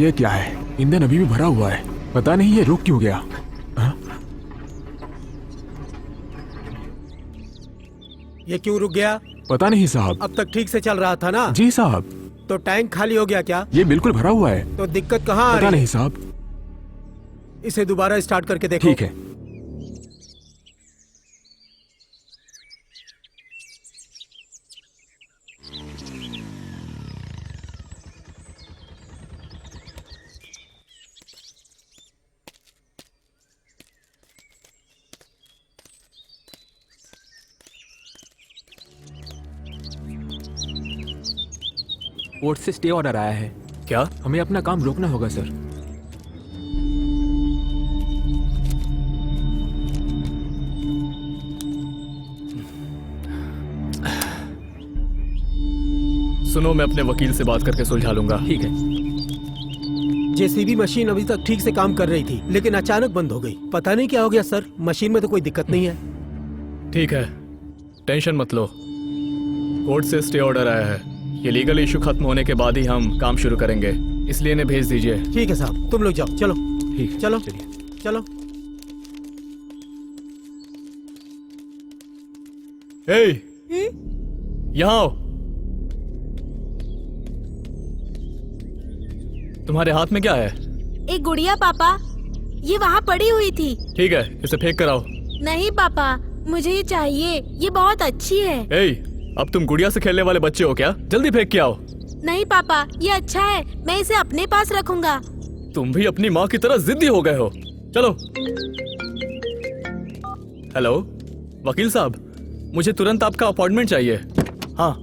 ये क्या है? ईंधन अभी भी भरा हुआ है, पता नहीं ये रुक क्यों गया। ये क्यों रुक गया? पता नहीं साहब। अब तक ठीक से चल रहा था ना? जी साहब। तो टैंक खाली हो गया क्या? ये बिल्कुल भरा हुआ है। तो दिक्कत कहाँ आ रही है? पता नहीं साहब। इसे दोबारा स्टार्ट करके देखो। ठीक है। कोर्ट से स्टे ऑर्डर आया है। क्या? हमें अपना काम रोकना होगा सर। सुनो, मैं अपने वकील से बात करके सुलझा लूंगा। ठीक है। जेसीबी मशीन अभी तक ठीक से काम कर रही थी, लेकिन अचानक बंद हो गई। पता नहीं क्या हो गया सर। मशीन में तो कोई दिक्कत नहीं है। ठीक है, टेंशन मत लो। कोर्ट से स्टे ऑर्डर आया है। ये लीगल इशू खत्म होने के बाद ही हम काम शुरू करेंगे, इसलिए इन्हें भेज दीजिए। ठीक है साहब, तुम लोग जाओ। चलो ठीक, चलो चलिए। चलो। यहाँ आओ। तुम्हारे हाथ में क्या है? एक गुड़िया पापा, ये वहाँ पड़ी हुई थी। ठीक है, इसे फेंक कर आओ। नहीं पापा, मुझे ये चाहिए, ये बहुत अच्छी है। अब तुम गुड़िया से खेलने वाले बच्चे हो क्या? जल्दी फेंक के आओ। नहीं पापा, ये अच्छा है, मैं इसे अपने पास रखूंगा। तुम भी अपनी माँ की तरह जिद्दी हो गए हो। चलो। हेलो वकील साहब, मुझे तुरंत आपका अपॉइंटमेंट चाहिए। हाँ।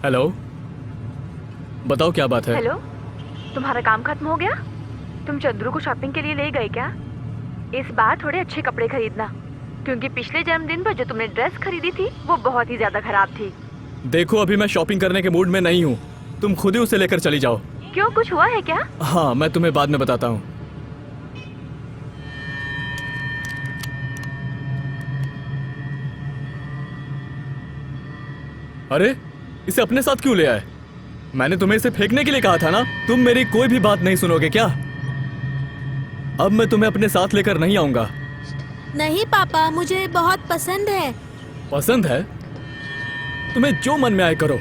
हेलो, बताओ क्या बात है? हेलो, तुम्हारा काम खत्म हो गया? तुम चंद्रू को शॉपिंग के लिए ले गए क्या? इस बार थोड़े अच्छे कपड़े खरीदना, क्योंकि पिछले जन्मदिन पर जो तुमने ड्रेस खरीदी थी वो बहुत ही ज्यादा खराब थी। देखो, अभी मैं शॉपिंग करने के मूड में नहीं हूँ। तुम खुद ही उसे लेकर चली जाओ। क्यों, कुछ हुआ है क्या? हाँ, मैं तुम्हें बाद में बताता हूँ। अरे, इसे अपने साथ क्यों ले आए? मैंने तुम्हें इसे फेंकने के लिए कहा था ना। तुम मेरी कोई भी बात नहीं सुनोगे क्या? अब मैं तुम्हें अपने साथ लेकर नहीं आऊंगा। नहीं पापा, मुझे बहुत पसंद है। पसंद है? तुम्हें जो मन में आए करो।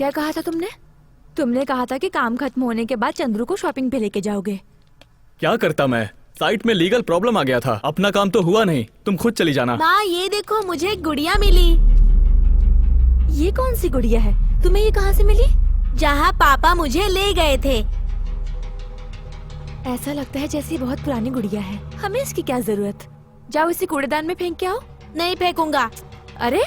क्या कहा था तुमने? तुमने कहा था कि काम खत्म होने के बाद चंद्रू को शॉपिंग पे लेके जाओगे। क्या करता मैं, साइट में लीगल प्रॉब्लम आ गया था, अपना काम तो हुआ नहीं, तुम खुद चली जाना। माँ ये देखो मुझे एक गुड़िया मिली। ये कौन सी गुड़िया है? तुम्हें ये कहाँ से मिली? जहाँ पापा मुझे ले गए थे। ऐसा लगता है जैसे ये बहुत पुरानी गुड़िया है, हमें इसकी क्या जरूरत। जाओ इसे कूड़ेदान में फेंक के आओ। नहीं फेंकूंगा। अरे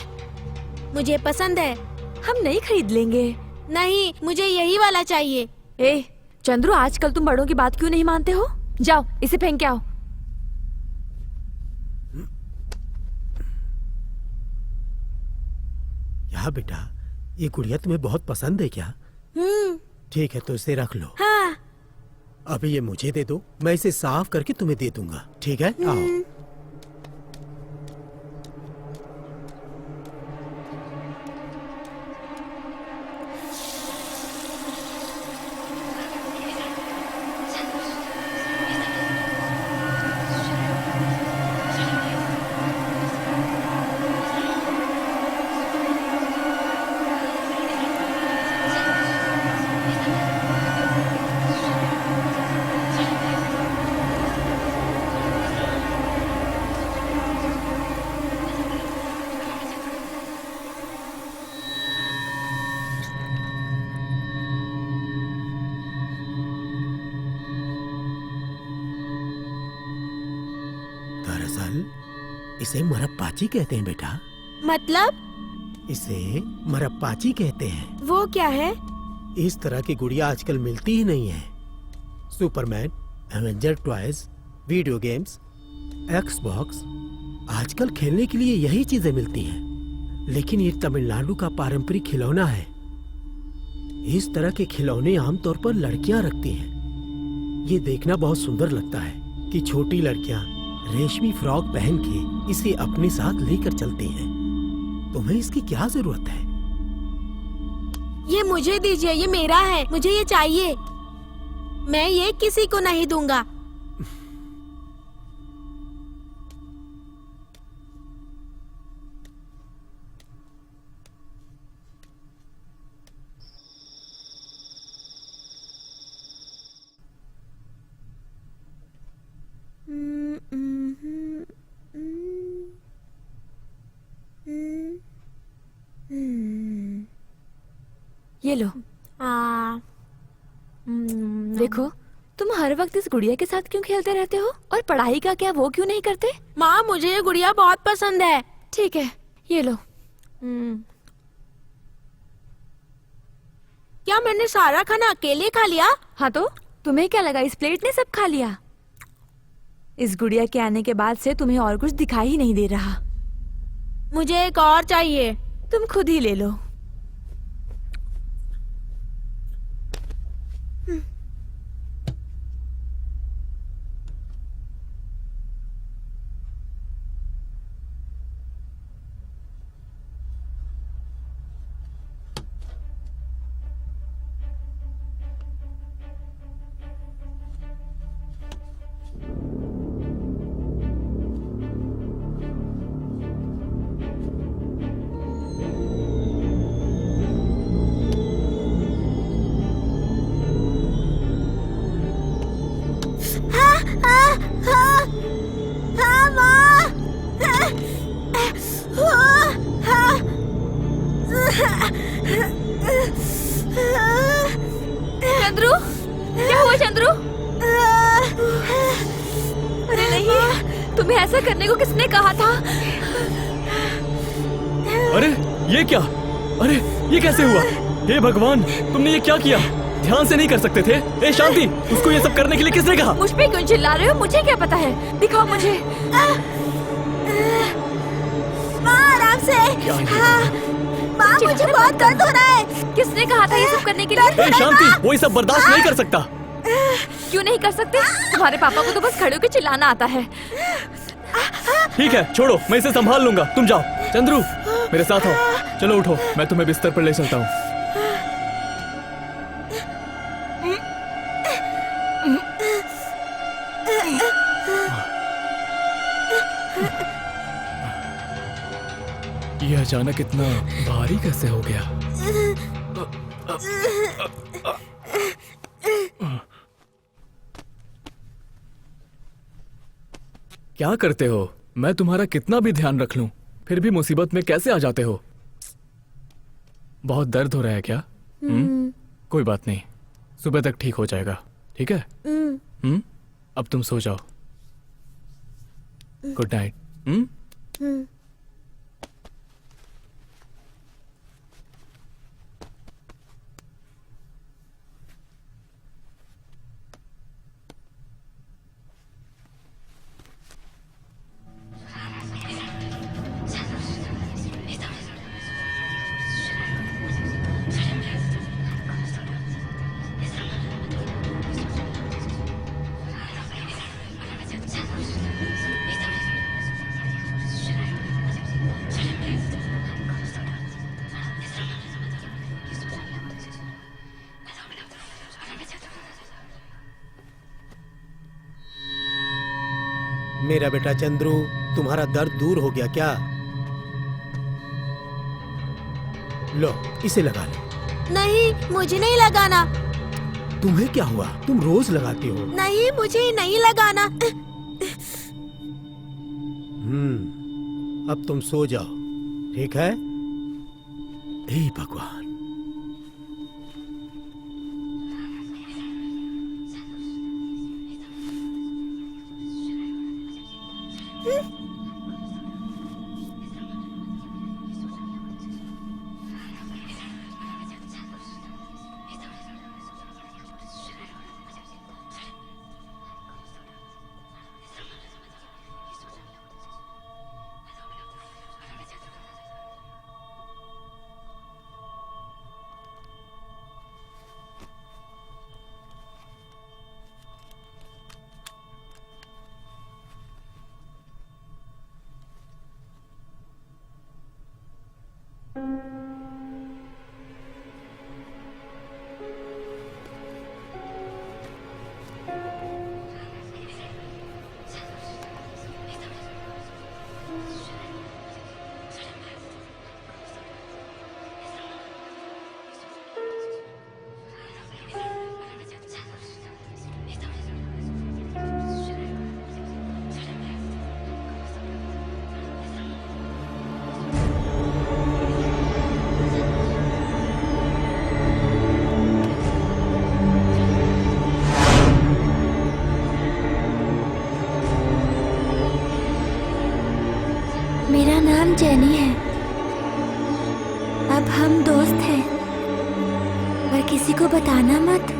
मुझे पसंद है। हम नहीं खरीद लेंगे। नहीं मुझे यही वाला चाहिए। ए चंद्रू, आजकल तुम बड़ों की बात क्यों नहीं मानते हो? जाओ इसे फेंक के आओ। क्या बेटा, ये गुड़िया तुम्हें बहुत पसंद है क्या? ठीक है तो इसे रख लो। हाँ। अभी ये मुझे दे दो, मैं इसे साफ करके तुम्हें दे दूंगा। ठीक है आओ। दरअसल इसे मरप्पाची कहते हैं बेटा। मतलब? इसे मरप्पाची कहते हैं। वो क्या है? इस तरह की गुड़िया आजकल मिलती ही नहीं है। Superman, Avenger toys, video games, Xbox, आजकल खेलने के लिए यही चीजें मिलती हैं। लेकिन ये तमिलनाडु का पारंपरिक खिलौना है। इस तरह के खिलौने आमतौर पर लड़कियां रखती हैं। ये देखना बहुत सुंदर लगता है कि छोटी लड़कियां रेशमी फ्रॉक पहन के इसे अपने साथ लेकर चलती हैं। तुम्हें इसकी क्या जरूरत है? ये मुझे दीजिए, ये मेरा है, मुझे ये चाहिए। मैं ये किसी को नहीं दूंगा। ये लो। देखो, तुम हर वक्त इस गुड़िया के साथ क्यों खेलते रहते हो? और पढ़ाई का क्या वो क्यों नहीं करते? माँ मुझे ये गुड़िया बहुत पसंद है। ठीक है, ये लो। क्या मैंने सारा खाना अकेले खा लिया? हाँ तो तुम्हें क्या लगा इस प्लेट ने सब खा लिया? इस गुड़िया के आने के बाद से तुम्हें और कुछ दिखाई ही नहीं दे रहा। मुझे एक और चाहिए। तुम खुद ही ले लो। चंद्रू, क्या हुआ चंद्रू? अरे नहीं, तुम्हें ऐसा करने को किसने कहा था? अरे ये क्या? अरे ये कैसे हुआ? हे भगवान, तुमने ये क्या किया? ध्यान से नहीं कर सकते थे? ए शांति, उसको ये सब करने के लिए किसने कहा? मुझ पे क्यों चिल्ला रहे हो? मुझे क्या पता है? दिखाओ मुझे। माँ आराम से। माँ मुझे बहुत दर्द हो रहा है। किसने कहा था ये सब करने के लिए? ए शांति, वो ये सब बर्दाश्त नहीं कर सकता। क्यों नहीं कर सकते? तुम्हारे पापा को तो बस खड़े होकर चिल्लाना आता है। ठीक है, छोड़ो, मैं इसे संभाल लूंगा। तुम जाओ। चंद्रू, मेरे साथ आओ। चलो उठो, मैं तुम्हें बिस्तर पर ले चलता हूँ। ये अचानक इतना भारी कैसे हो गया? क्या करते हो? मैं तुम्हारा कितना भी ध्यान रख लूं, फिर भी मुसीबत में कैसे आ जाते हो? बहुत दर्द हो रहा है क्या? कोई बात नहीं, सुबह तक ठीक हो जाएगा, ठीक है? अब तुम सो जाओ। Good night. मेरा बेटा चंद्रू, तुम्हारा दर्द दूर हो गया क्या? लो, इसे लगा लो। नहीं, मुझे नहीं लगाना। तुम्हें क्या हुआ? तुम रोज लगाती हो। नहीं, मुझे नहीं लगाना। अब तुम सो जाओ, ठीक है? हे भगवान। मेरा नाम जेनी है। अब हम दोस्त हैं, पर किसी को बताना मत।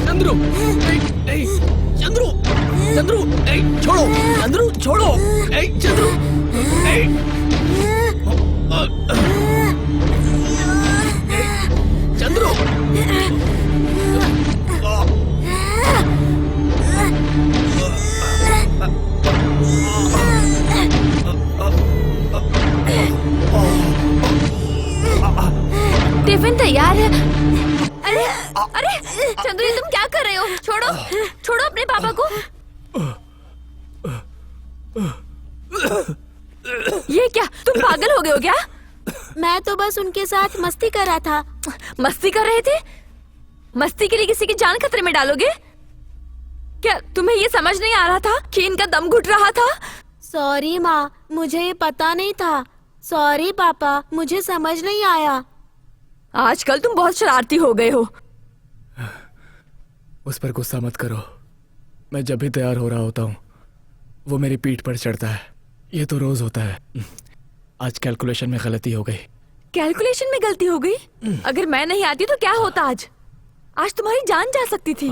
चंद्रू, चंद्रू, चंद्रू, छोड़ो, चंद्रू, छोड़ो, चंद्रू, चंद्रू, टिफिन तैयार है। अरे अरे चंद्रू, ये तुम क्या कर रहे हो? छोड़ो, छोड़ो अपने पापा को। ये क्या, तुम पागल हो गए हो क्या? मैं तो बस उनके साथ मस्ती कर रहा था। मस्ती कर रहे थे? मस्ती के लिए किसी की जान खतरे में डालोगे? क्या तुम्हें ये समझ नहीं आ रहा था कि इनका दम घुट रहा था? सॉरी माँ, मुझे ये पता नहीं था। सॉरी पापा, मुझे समझ नहीं आया। आजकल तुम बहुत शरारती हो गए हो। उस पर गुस्सा मत करो। मैं जब भी तैयार हो रहा होता हूँ वो मेरी पीठ पर चढ़ता है। ये तो रोज होता है। आज कैलकुलेशन में गलती हो गई। कैलकुलेशन में गलती हो गई? अगर मैं नहीं आती तो क्या होता आज? आज तुम्हारी जान जा सकती थी।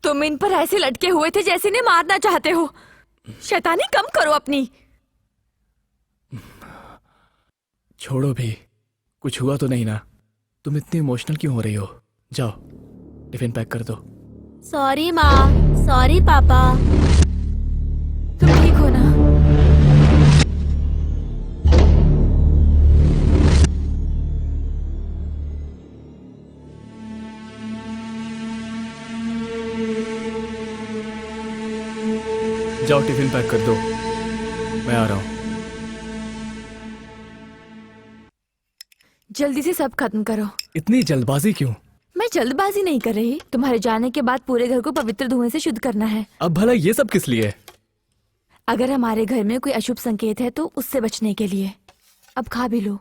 तुम इन पर ऐसे लटके हुए थे जैसे इन्हें मारना चाहते हो। शैतानी कम करो अपनी। छोड़ो भी, कुछ हुआ तो नहीं ना? तुम इतनी इमोशनल क्यों हो रही हो? जाओ टिफिन पैक कर दो। सॉरी माँ, सॉरी पापा। तुम ठीक हो ना? जाओ टिफिन पैक कर दो, मैं आ रहा हूँ। जल्दी से सब खत्म करो। इतनी जल्दबाजी क्यों? मैं जल्दबाजी नहीं कर रही। तुम्हारे जाने के बाद पूरे घर को पवित्र धुएं से शुद्ध करना है। अब भला ये सब किस लिए? अगर हमारे घर में कोई अशुभ संकेत है तो उससे बचने के लिए। अब खा भी लो।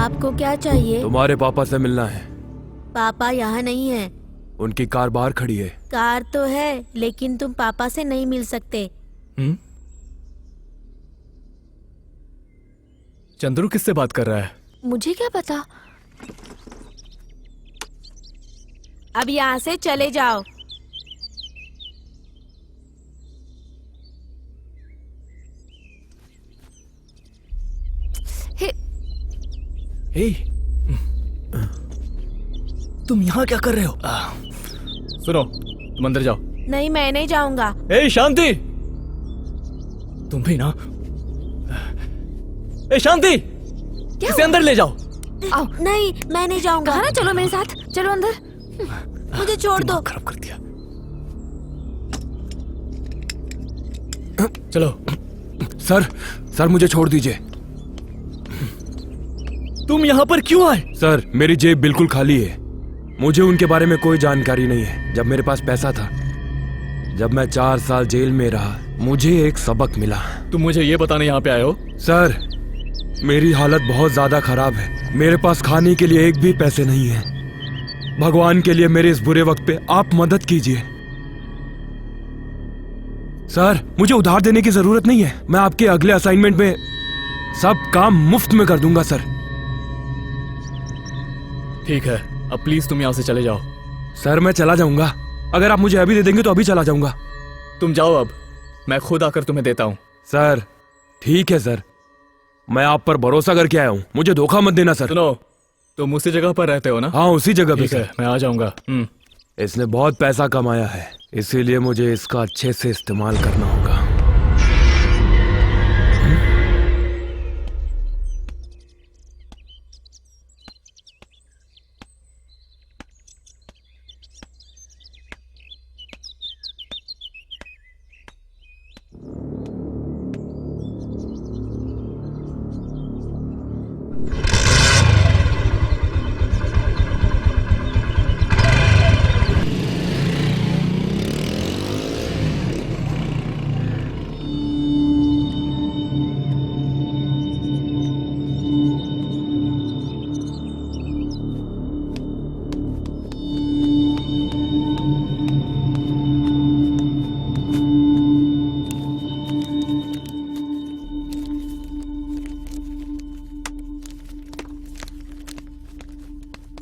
आपको क्या चाहिए? तुम्हारे पापा से मिलना है। पापा यहाँ नहीं है। उनकी कार बाहर खड़ी है। कार तो है, लेकिन तुम पापा से नहीं मिल सकते। चंद्रू किससे बात कर रहा है? मुझे क्या पता। अब यहाँ से चले जाओ। हे, तुम यहाँ क्या कर रहे हो? सुनो, तुम अंदर जाओ। नहीं, मैं नहीं जाऊंगा। ए शांति, तुम भी ना। ए शांति, इसे अंदर ले जाओ। आओ। नहीं, मैं नहीं जाऊंगा। कहा ना चलो मेरे साथ। चलो अंदर। मुझे छोड़ दो। खराब कर दिया। चलो। सर मुझे छोड़ दीजिए। तुम यहाँ पर क्यों आए? सर, मेरी जेब बिल्कुल खाली है। मुझे उनके बारे में कोई जानकारी नहीं है। जब मेरे पास पैसा था, जब मैं 4 साल जेल में रहा, मुझे एक सबक मिला। तुम मुझे ये बताने यहाँ पे आए हो? सर, मेरी हालत बहुत ज्यादा खराब है। मेरे पास खाने के लिए एक भी पैसे नहीं है। भगवान के लिए मेरे इस बुरे वक्त पे आप मदद कीजिए। सर, मुझे उधार देने की जरूरत नहीं है। मैं आपके अगले असाइनमेंट में सब काम मुफ्त में कर दूंगा सर। ठीक है, अब प्लीज तुम यहाँ से चले जाओ। सर, मैं चला जाऊंगा। अगर आप मुझे अभी दे देंगे तो अभी चला जाऊंगा। तुम जाओ, अब मैं खुद आकर तुम्हें देता हूँ। सर, ठीक है सर, मैं आप पर भरोसा करके आया हूँ। मुझे धोखा मत देना सर। सुनो, तुम उसी जगह पर रहते हो ना? हाँ, उसी जगह पे ठीक है, सर। मैं आ जाऊंगा। इसने बहुत पैसा कमाया है, इसीलिए मुझे इसका अच्छे से इस्तेमाल करना होगा।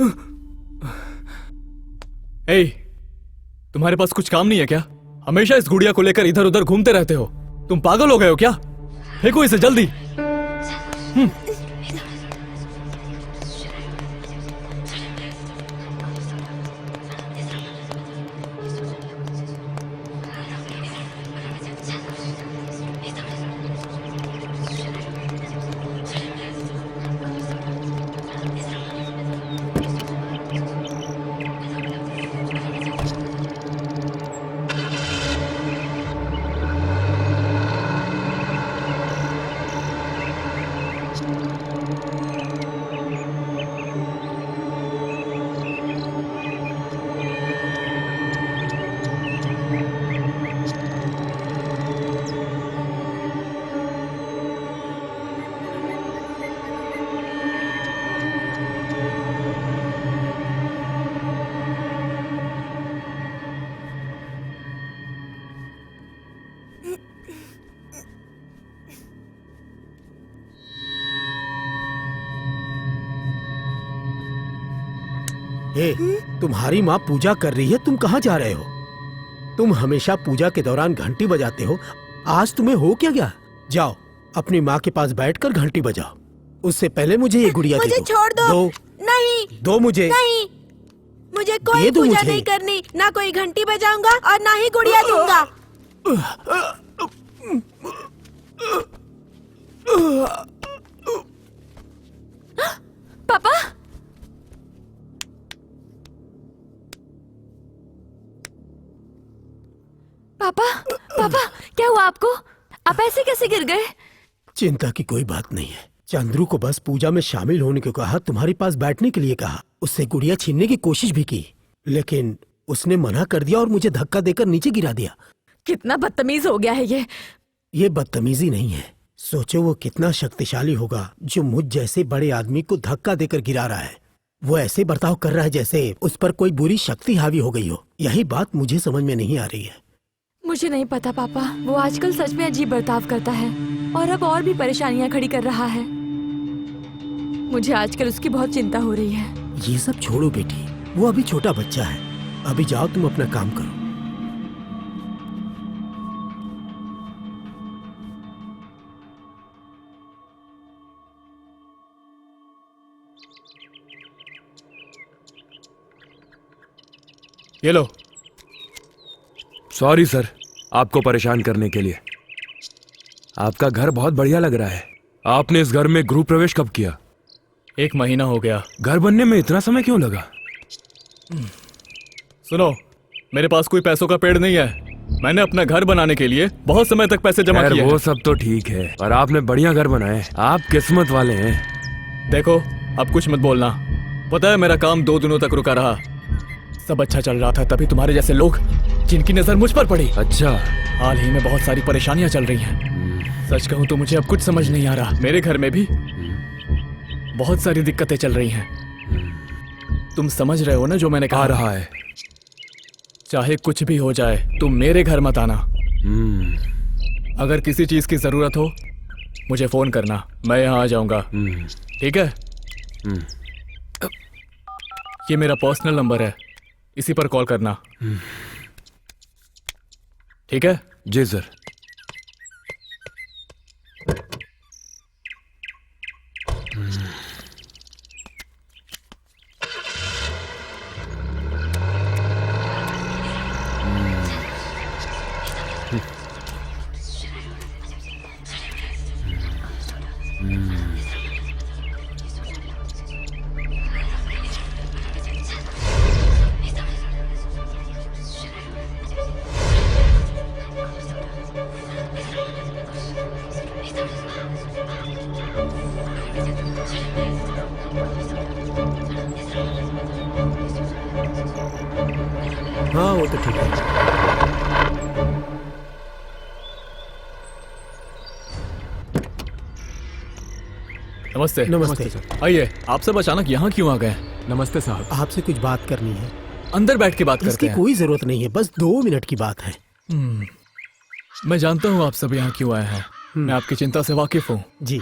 ए, तुम्हारे पास कुछ काम नहीं है क्या? हमेशा इस गुड़िया को लेकर इधर उधर घूमते रहते हो। तुम पागल हो गए हो क्या? फेंको इसे जल्दी। ए, तुम्हारी माँ पूजा कर रही है, तुम कहाँ जा रहे हो? तुम हमेशा पूजा के दौरान घंटी बजाते हो, आज तुम्हें हो क्या गया? जाओ अपनी माँ के पास बैठकर घंटी बजाओ। उससे पहले मुझे ये गुड़िया मुझे दे दो। छोड़ दो। नहीं दो मुझे। नहीं, मुझे कोई ये दो पूजा मुझे। नहीं करनी, ना कोई घंटी बजाऊंगा और ना ही गुड़िया दूंगा। पापा, पापा, पापा, क्या हुआ आपको? आप ऐसे कैसे गिर गए? चिंता की कोई बात नहीं है। चंद्रू को बस पूजा में शामिल होने को कहा, तुम्हारे पास बैठने के लिए कहा, उससे गुड़िया छीनने की कोशिश भी की, लेकिन उसने मना कर दिया और मुझे धक्का देकर नीचे गिरा दिया। कितना बदतमीज हो गया है ये बदतमीजी नहीं है। सोचो वो कितना शक्तिशाली होगा जो मुझ जैसे बड़े आदमी को धक्का देकर गिरा रहा है। वो ऐसे बर्ताव कर रहा है जैसे उस पर कोई बुरी शक्ति हावी हो गई हो। यही बात मुझे समझ में नहीं आ रही है। मुझे नहीं पता पापा, वो आजकल सच में अजीब बर्ताव करता है और अब और भी परेशानियां खड़ी कर रहा है। मुझे आजकल उसकी बहुत चिंता हो रही है। ये सब छोड़ो बेटी, वो अभी छोटा बच्चा है। अभी जाओ तुम अपना काम करो। ये लो। सॉरी सर, आपको परेशान करने के लिए। आपका घर बहुत बढ़िया लग रहा है। आपने इस घर में गृह प्रवेश कब किया? 1 महीना हो गया। घर बनने में इतना समय क्यों लगा? सुनो, मेरे पास कोई पैसों का पेड़ नहीं है। मैंने अपना घर बनाने के लिए बहुत समय तक पैसे जमा खैर, किए वो हैं। सब तो ठीक है, पर आपने बढ़िया घर बनाया है। आप किस्मत वाले हैं। देखो, अब कुछ मत बोलना। पता है मेरा काम 2 दिनों तक रुका रहा। सब अच्छा चल रहा था, तभी तुम्हारे जैसे लोग जिनकी नजर मुझ पर पड़ी। अच्छा, हाल ही में बहुत सारी परेशानियां चल रही हैं। सच कहूं तो मुझे अब कुछ समझ नहीं आ रहा। मेरे घर में भी बहुत सारी दिक्कतें चल रही हैं। तुम समझ रहे हो ना जो मैंने कहा? आ रहा है। चाहे कुछ भी हो जाए, तुम मेरे घर मत आना। अगर किसी चीज की जरूरत हो मुझे फोन करना, मैं यहाँ आ जाऊंगा। ठीक है? ये मेरा पर्सनल नंबर है, इसी पर कॉल करना। ठीक है? जी सर। हाँ वो तो ठीक है। नमस्ते। नमस्ते। आइए, आप सब अचानक यहाँ क्यों आ गए? नमस्ते साहब। आपसे कुछ बात करनी है। अंदर बैठ के बात करते इसकी हैं। कोई जरूरत नहीं है, बस 2 मिनट की बात है। मैं जानता हूँ आप सब यहाँ क्यों आए हैं। मैं आपकी चिंता से वाकिफ हूँ। जी।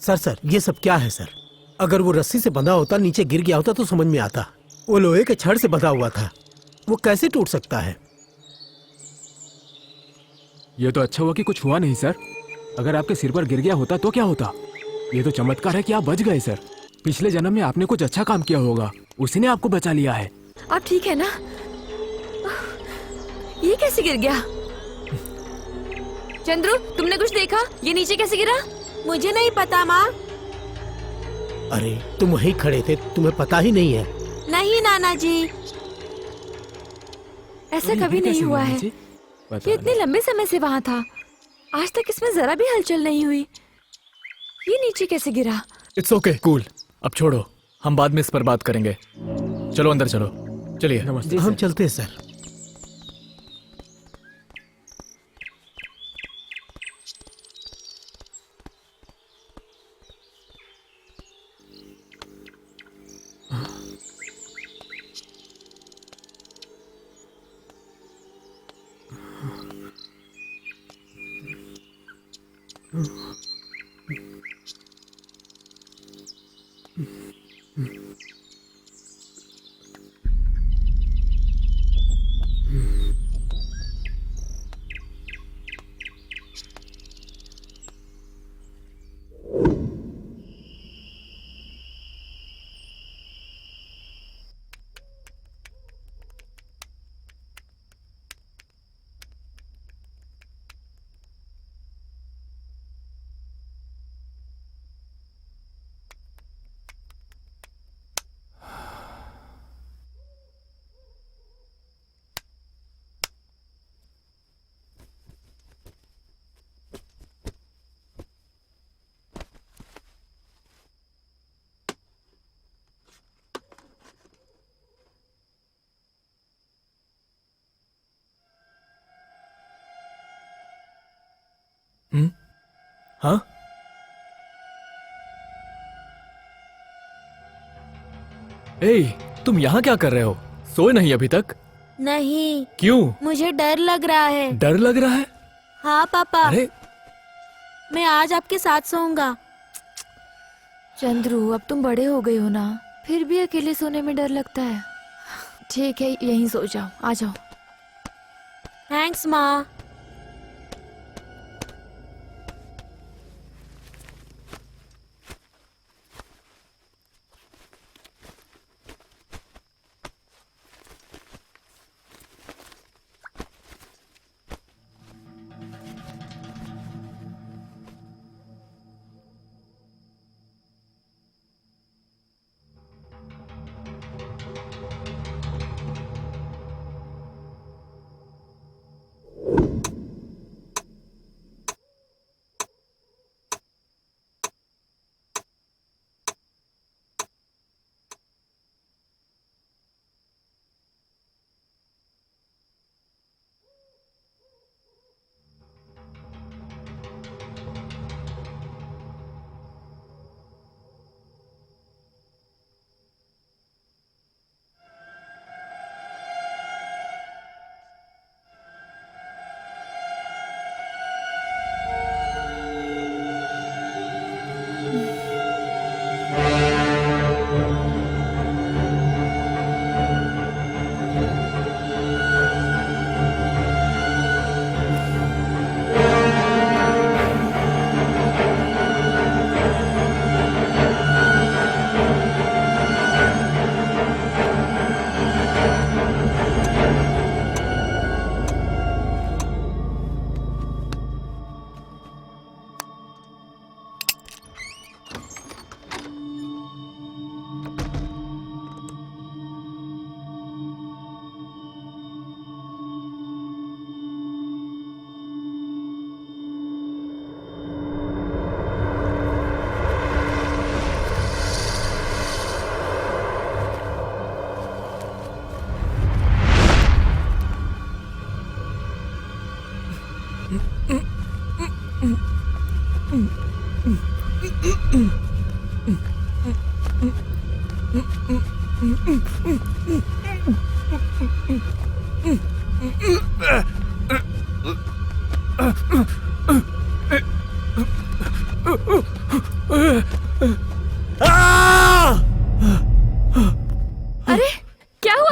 सर ये सब क्या है सर? अगर वो रस्सी से बंधा होता, नीचे गिर गया होता तो समझ में आता। वो लोहे के छड़ से बंधा हुआ था, वो कैसे टूट सकता है? ये तो अच्छा हुआ कि कुछ हुआ नहीं सर। अगर आपके सिर पर गिर गया होता तो क्या होता? ये तो चमत्कार है कि आप बच गए सर। पिछले जन्म में आपने कुछ अच्छा काम किया होगा, उसी ने आपको बचा लिया है। आप ठीक है ना? ये कैसे गिर गया? चंद्रू, तुमने कुछ देखा? ये नीचे कैसे गिरा? मुझे नहीं पता माँ। अरे तुम वहीं खड़े थे, तुम्हें पता ही नहीं है? नहीं नाना जी। ऐसा और ये कभी गिर नहीं कैसे हुआ गया है। नीचे? पता ये इतने लंबे समय से वहाँ था, आज तक इसमें जरा भी हलचल नहीं हुई। ये नीचे कैसे गिरा? It's okay, cool. अब छोड़ो, हम बाद में इस पर बात करेंगे। चलो अंदर चलो। चलिए। नमस्ते हम सर। चलते हैं सर। हाँ? ए, तुम यहाँ क्या कर रहे हो? सोए नहीं अभी तक? नहीं, क्यों? मुझे डर लग रहा है। डर लग रहा है? हाँ पापा, अरे मैं आज आपके साथ सोऊंगा। चंद्रू, अब तुम बड़े हो गए हो ना, फिर भी अकेले सोने में डर लगता है। ठीक है, यहीं सो जाओ, आ जाओ। थैंक्स माँ।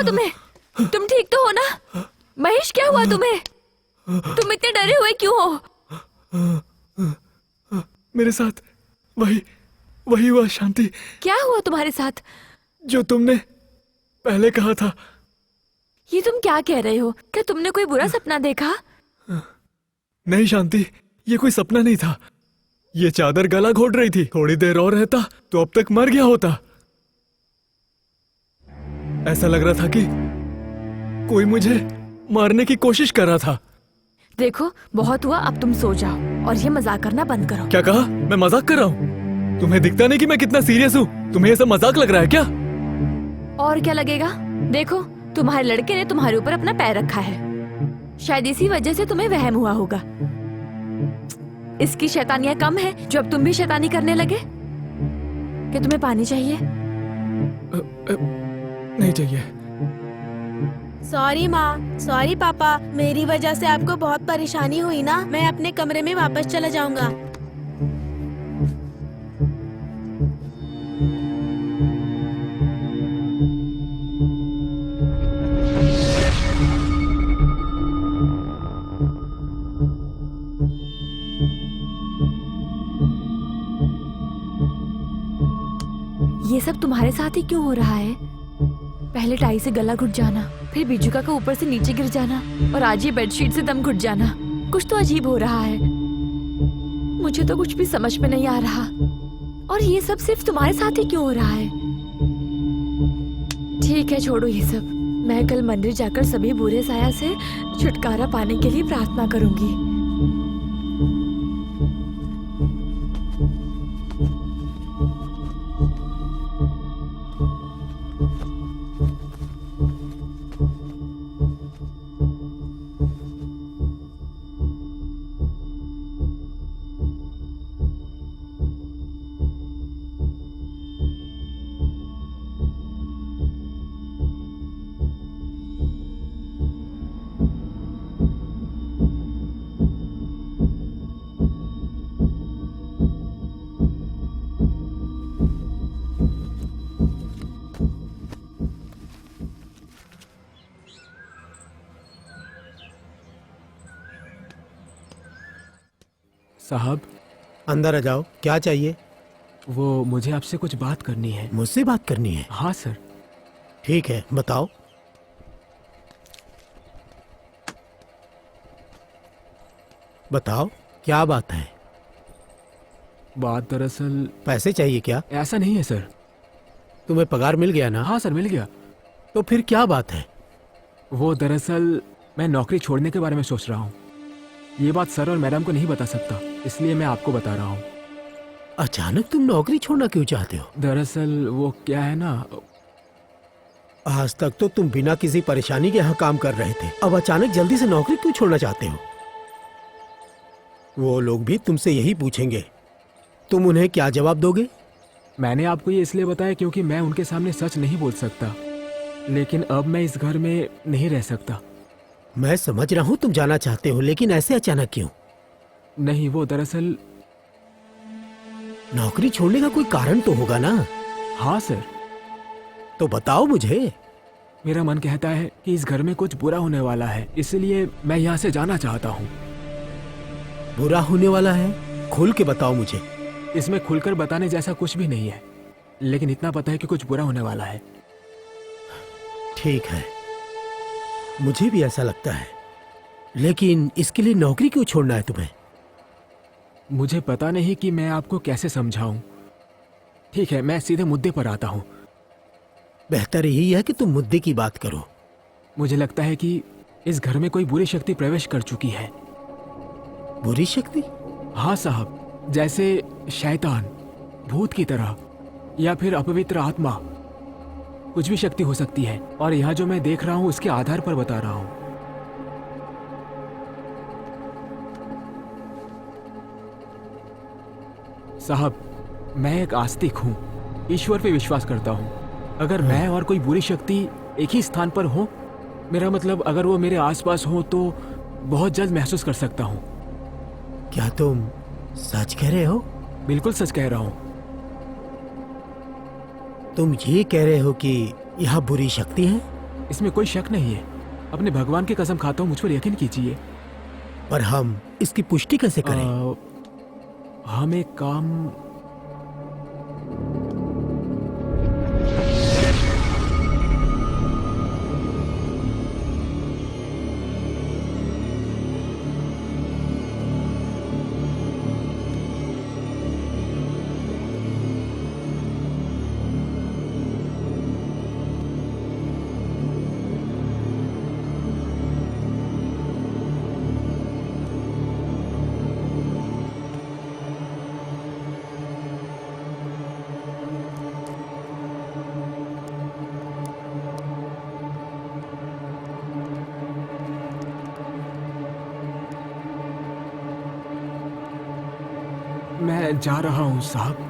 तुम्हें? तुम ठीक तो हो ना? महेश, क्या हुआ तुम्हें? तुम इतने डरे हुए क्यों हो? मेरे साथ वही हुआ शांति, क्या हुआ तुम्हारे साथ? जो तुमने पहले कहा था। ये तुम क्या कह रहे हो? क्या तुमने कोई बुरा सपना देखा? नहीं शांति, ये कोई सपना नहीं था। ये चादर गला घोट रही थी। थोड़ी देर और रहता तो अब तक मर गया होता। ऐसा लग रहा था कि कोई मुझे मारने की कोशिश कर रहा था। देखो, बहुत हुआ, अब तुम सो जाओ और ये मजाक करना बंद करो। क्या कहा? मैं मजाक कर रहा हूँ? तुम्हें दिखता नहीं कि मैं कितना सीरियस हूँ? तुम्हें ये सब मजाक लग रहा है क्या? और क्या लगेगा? देखो, तुम्हारे लड़के ने तुम्हारे ऊपर अपना पैर रखा है। शायद इसी वजह से तुम्हें वहम हुआ होगा। इसकी शैतानियां कम है जो अब तुम भी शैतानी करने लगे? क्या तुम्हें पानी चाहिए? नहीं चाहिए। सॉरी माँ, सॉरी पापा, मेरी वजह से आपको बहुत परेशानी हुई ना। मैं अपने कमरे में वापस चला जाऊंगा। ये सब तुम्हारे साथ ही क्यों हो रहा है? पहले टाई से गला घुट जाना, फिर बिजुका का ऊपर से नीचे गिर जाना, और आज ये बेडशीट से दम घुट जाना। कुछ तो अजीब हो रहा है। मुझे तो कुछ भी समझ में नहीं आ रहा। और ये सब सिर्फ तुम्हारे साथ ही क्यों हो रहा है? ठीक है, छोड़ो ये सब। मैं कल मंदिर जाकर सभी बुरे साया से छुटकारा पाने के लिए प्रार्थना करूंगी। साहब, अंदर आ जाओ। क्या चाहिए? वो मुझे आपसे कुछ बात करनी है। मुझसे बात करनी है? हाँ सर। ठीक है, बताओ। बताओ, क्या बात है? बात दरअसल पैसे चाहिए क्या? ऐसा नहीं है सर। तुम्हें पगार मिल गया ना? हाँ सर, मिल गया। तो फिर क्या बात है? वो दरअसल मैं नौकरी छोड़ने के बारे में सोच रहा हूँ। ये बात सर और मैडम को नहीं बता सकता, इसलिए मैं आपको बता रहा हूँ। अचानक तुम नौकरी छोड़ना क्यों चाहते हो? दरअसल वो क्या है ना, आज तक तो तुम बिना किसी परेशानी के यहाँ काम कर रहे थे। अब अचानक जल्दी से नौकरी क्यों छोड़ना चाहते हो? वो लोग भी तुमसे यही पूछेंगे। तुम उन्हें क्या जवाब दोगे? मैंने आपको ये इसलिए बताया क्योंकि मैं उनके सामने सच नहीं बोल सकता, लेकिन अब मैं इस घर में नहीं रह सकता। मैं समझ रहा हूँ तुम जाना चाहते हो, लेकिन ऐसे अचानक क्यों? नहीं, वो दरअसल नौकरी छोड़ने का कोई कारण तो होगा ना? हाँ सर। तो बताओ मुझे। मेरा मन कहता है कि इस घर में कुछ बुरा होने वाला है, इसलिए मैं यहाँ से जाना चाहता हूँ। बुरा होने वाला है? खुल के बताओ मुझे। इसमें खुलकर बताने जैसा कुछ भी नहीं है, लेकिन इतना पता है कि कुछ बुरा होने वाला है। ठीक है, मुझे भी ऐसा लगता है, लेकिन इसके लिए नौकरी क्यों छोड़ना है तुम्हें? मुझे पता नहीं कि मैं आपको कैसे समझाऊं। ठीक है, मैं सीधे मुद्दे पर आता हूँ। बेहतर यही है कि तुम मुद्दे की बात करो। मुझे लगता है कि इस घर में कोई बुरी शक्ति प्रवेश कर चुकी है। बुरी शक्ति? हाँ साहब, जैसे शैतान, भूत की तरह, या फिर अपवित्र आत्मा। कुछ भी शक्ति हो सकती है, और यहाँ जो मैं देख रहा हूँ उसके आधार पर बता रहा हूँ। साहब, मैं एक आस्तिक हूँ, ईश्वर पे विश्वास करता हूँ। अगर मैं और कोई बुरी शक्ति एक ही स्थान पर हो, मेरा मतलब अगर वो मेरे आसपास हो, तो बहुत जल्द महसूस कर सकता हूँ। क्या तुम सच कह रहे हो? बिल्कुल सच कह रहा हूँ। तुम ये कह रहे हो कि यहाँ बुरी शक्ति है? इसमें कोई शक नहीं है। अपने भगवान की कसम खाता हूँ, मुझ पर यकीन कीजिए। पर हम इसकी पुष्टि कैसे करें? हम एक काम मैं जा रहा हूँ साहब।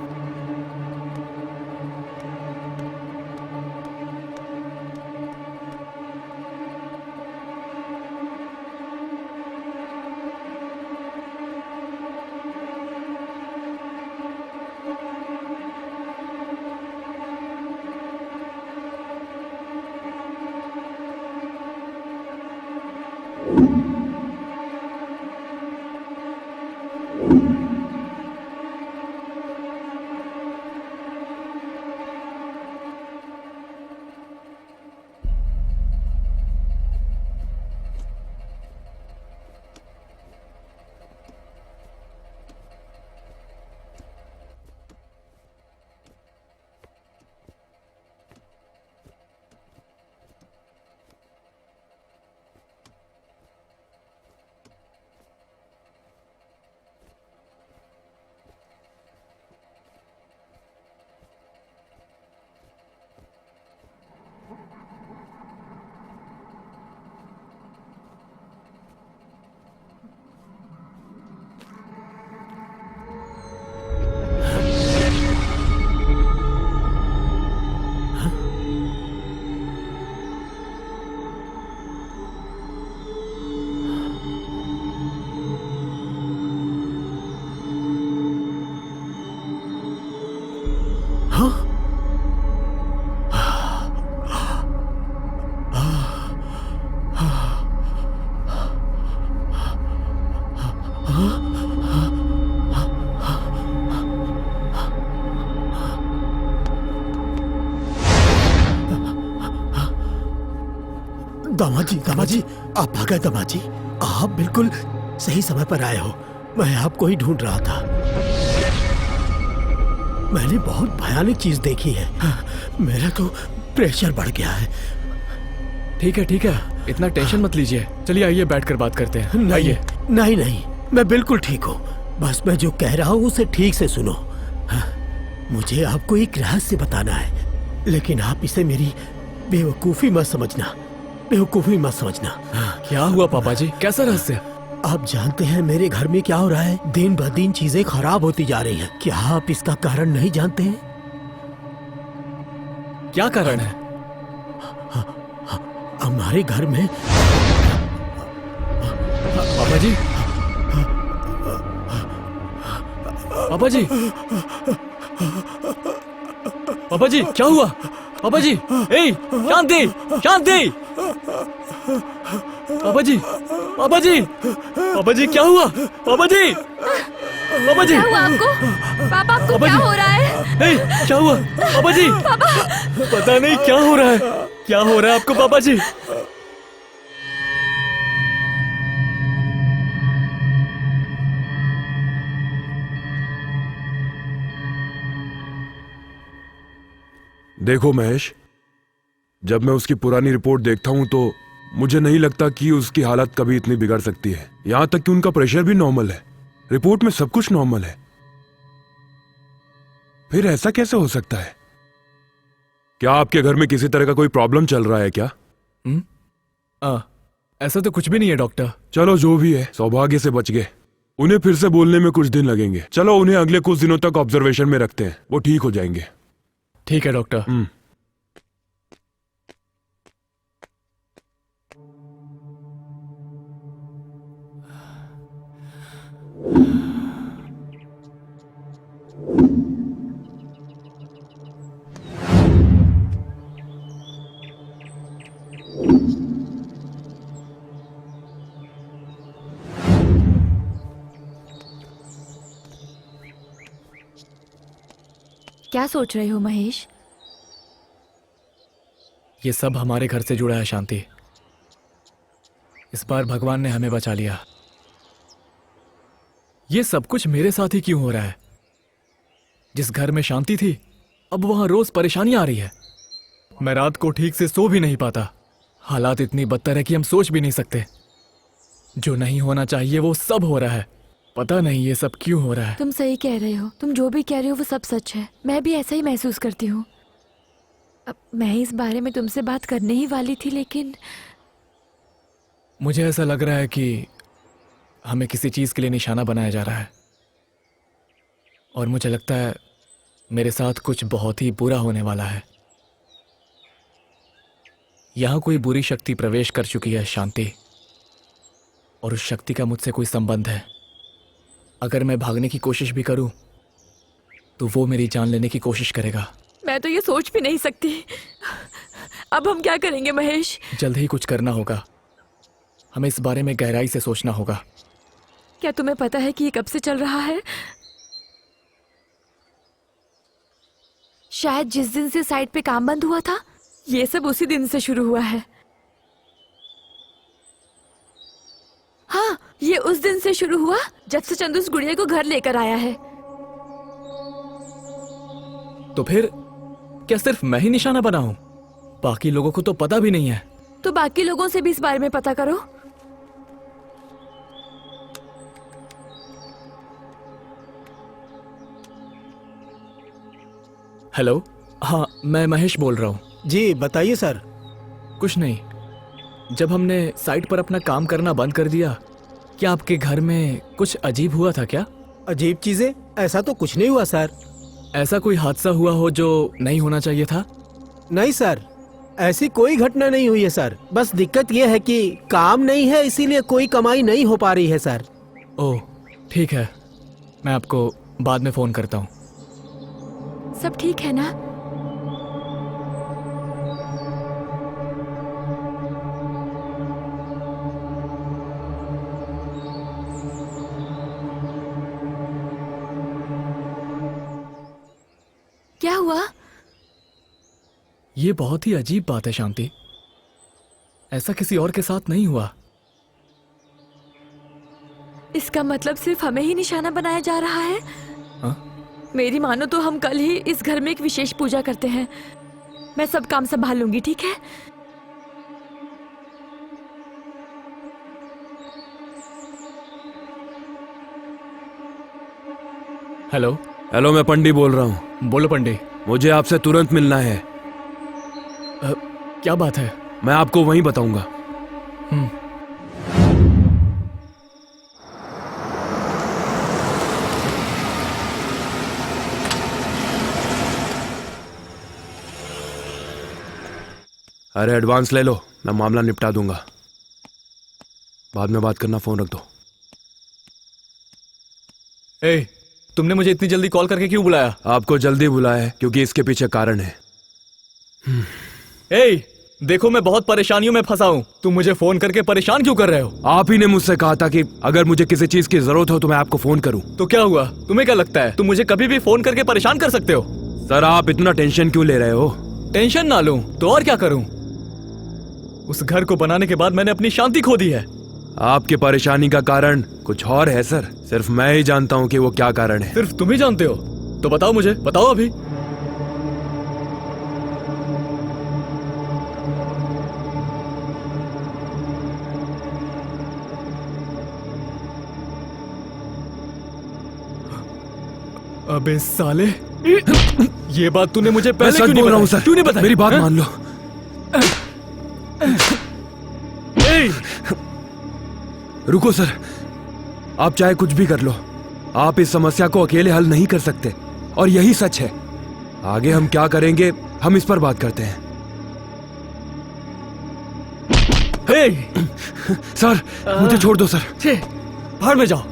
दामाद जी, आप आ गए। दामाद जी, आप बिल्कुल सही समय पर आए हो। मैं आपको ही ढूंढ रहा था। मैंने बहुत भयानक चीज देखी है। मेरा तो प्रेशर बढ़ गया है। ठीक है, इतना टेंशन मत लीजिए। चलिए आइए बैठकर बात करते हैं। आइए। नहीं, मैं बिल्कुल ठीक हूँ। बस मैं जो कह रहा हूँ उसे ठीक से सुनो। मुझे आपको एक रहस्य बताना है, लेकिन आप इसे मेरी बेवकूफी मत समझना। क्या हुआ पापा जी? कैसा रहस्य? आप जानते हैं मेरे घर में क्या हो रहा है? दिन ब दिन चीजें खराब होती जा रही हैं। क्या आप इसका कारण नहीं जानते हैं? क्या कारण है? हमारे घर में पापा जी, पापा जी क्या हुआ? पापा जी, ए, शांति! पापा जी क्या हुआ? पापा जी! क्या हुआ आपको? पापा आपको क्या हो रहा है? ए, क्या हुआ? पापा जी! पता नहीं क्या हो रहा है। क्या हो रहा है आपको पापा जी? देखो महेश, जब मैं उसकी पुरानी रिपोर्ट देखता हूं तो मुझे नहीं लगता कि उसकी हालत कभी इतनी बिगड़ सकती है। यहां तक कि उनका प्रेशर भी नॉर्मल है। रिपोर्ट में सब कुछ नॉर्मल है। फिर ऐसा कैसे हो सकता है? क्या आपके घर में किसी तरह का कोई प्रॉब्लम चल रहा है क्या? ऐसा तो कुछ भी नहीं है डॉक्टर। चलो जो भी है, सौभाग्य से बच गए। उन्हें फिर से बोलने में कुछ दिन लगेंगे। चलो उन्हें अगले कुछ दिनों तक ऑब्जर्वेशन में रखते हैं, वो ठीक हो जाएंगे। ठीक है डॉक्टर। क्या सोच रहे हो महेश? ये सब हमारे घर से जुड़ा है शांति। इस बार भगवान ने हमें बचा लिया। ये सब कुछ मेरे साथ ही क्यों हो रहा है? जिस घर में शांति थी, अब वहां रोज परेशानी आ रही है। मैं रात को ठीक से सो भी नहीं पाता। हालात इतनी बदतर है कि हम सोच भी नहीं सकते। जो नहीं होना चाहिए वो सब हो रहा है। पता नहीं ये सब क्यों हो रहा है। तुम सही कह रहे हो। तुम जो भी कह रहे हो वो सब सच है। मैं भी ऐसा ही महसूस करती हूँ। अब मैं इस बारे में तुमसे बात करने ही वाली थी, लेकिन मुझे ऐसा लग रहा है कि हमें किसी चीज के लिए निशाना बनाया जा रहा है, और मुझे लगता है मेरे साथ कुछ बहुत ही बुरा होने वाला है। यहां कोई बुरी शक्ति प्रवेश कर चुकी है शांति, और उस शक्ति का मुझसे कोई संबंध है। अगर मैं भागने की कोशिश भी करूं तो वो मेरी जान लेने की कोशिश करेगा। मैं तो ये सोच भी नहीं सकती। अब हम क्या करेंगे महेश? जल्द ही कुछ करना होगा। हमें इस बारे में गहराई से सोचना होगा। क्या तुम्हें पता है कि ये कब से चल रहा है? शायद जिस दिन से साइट पे काम बंद हुआ था, ये सब उसी दिन से शुरू हुआ है। हाँ, ये उस दिन से शुरू हुआ जब से चंदू उस गुड़िया को घर लेकर आया है। तो फिर क्या सिर्फ मैं ही निशाना बना हूं? बाकी लोगों को तो पता भी नहीं है। तो बाकी लोगों से भी इस बारे में पता करो। हेलो, हाँ मैं महेश बोल रहा हूँ। जी बताइए सर। कुछ नहीं। जब हमने साइट पर अपना काम करना बंद कर दिया, क्या आपके घर में कुछ अजीब हुआ था क्या? अजीब चीजें? ऐसा तो कुछ नहीं हुआ सर। ऐसा कोई हादसा हुआ हो जो नहीं होना चाहिए था? नहीं सर, ऐसी कोई घटना नहीं हुई है सर। बस दिक्कत यह है कि काम नहीं है, इसीलिए कोई कमाई नहीं हो पा रही है सर। ओह ठीक है, मैं आपको बाद में फोन करता हूँ। सब ठीक है ना? क्या हुआ? ये बहुत ही अजीब बात है शांति। ऐसा किसी और के साथ नहीं हुआ। इसका मतलब सिर्फ हमें ही निशाना बनाया जा रहा है? हाँ? मेरी मानो तो हम कल ही इस घर में एक विशेष पूजा करते हैं। मैं सब काम संभाल लूंगी, ठीक है? हेलो। हेलो, मैं पंडित बोल रहा हूँ। बोलो पंडित। मुझे आपसे तुरंत मिलना है। क्या बात है? मैं आपको वहीं बताऊंगा। अरे एडवांस ले लो, मैं मामला निपटा दूंगा। बाद में बात करना, फोन रख दो। ए, तुमने मुझे इतनी जल्दी कॉल करके क्यों बुलाया? आपको जल्दी बुलाया है क्योंकि इसके पीछे कारण है। ए, देखो मैं बहुत परेशानियों में फंसा हूँ। तुम मुझे फोन करके परेशान क्यों कर रहे हो? आप ही ने मुझसे कहा था कि अगर मुझे किसी चीज की जरूरत हो तो मैं आपको फोन करूं। तो क्या हुआ? तुम्हें क्या लगता है तुम मुझे कभी भी फोन करके परेशान कर सकते हो? सर, आप इतना टेंशन क्यों ले रहे हो? टेंशन ना लूं तो और क्या करूं? उस घर को बनाने के बाद मैंने अपनी शांति खो दी है। आपकी परेशानी का कारण कुछ और है सर। सिर्फ मैं ही जानता हूँ कि वो क्या कारण है। सिर्फ तुम ही जानते हो? तो बताओ मुझे, बताओ अभी। अबे साले, ये बात तूने मुझे मैं पहले सच क्यों नहीं बोल रहा हूँ बताई? सर। क्यों नहीं बताई? मेरी बात हाँ? मान लो। ए, रुको सर, आप चाहे कुछ भी कर लो, आप इस समस्या को अकेले हल नहीं कर सकते, और यही सच है। आगे हम क्या करेंगे, हम इस पर बात करते हैं। ए, सर, मुझे छोड़ दो सर। छे, भाड़ में जाओ।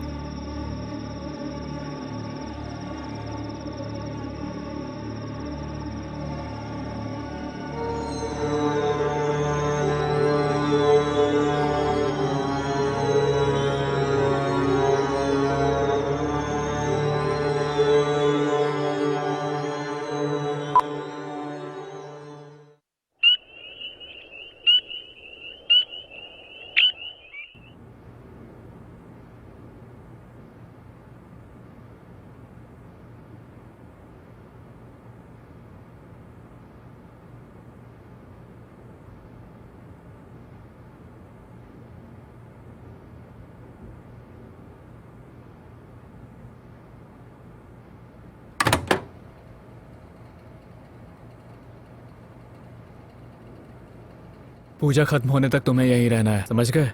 पूजा खत्म होने तक तुम्हें यहीं रहना है, समझ गए?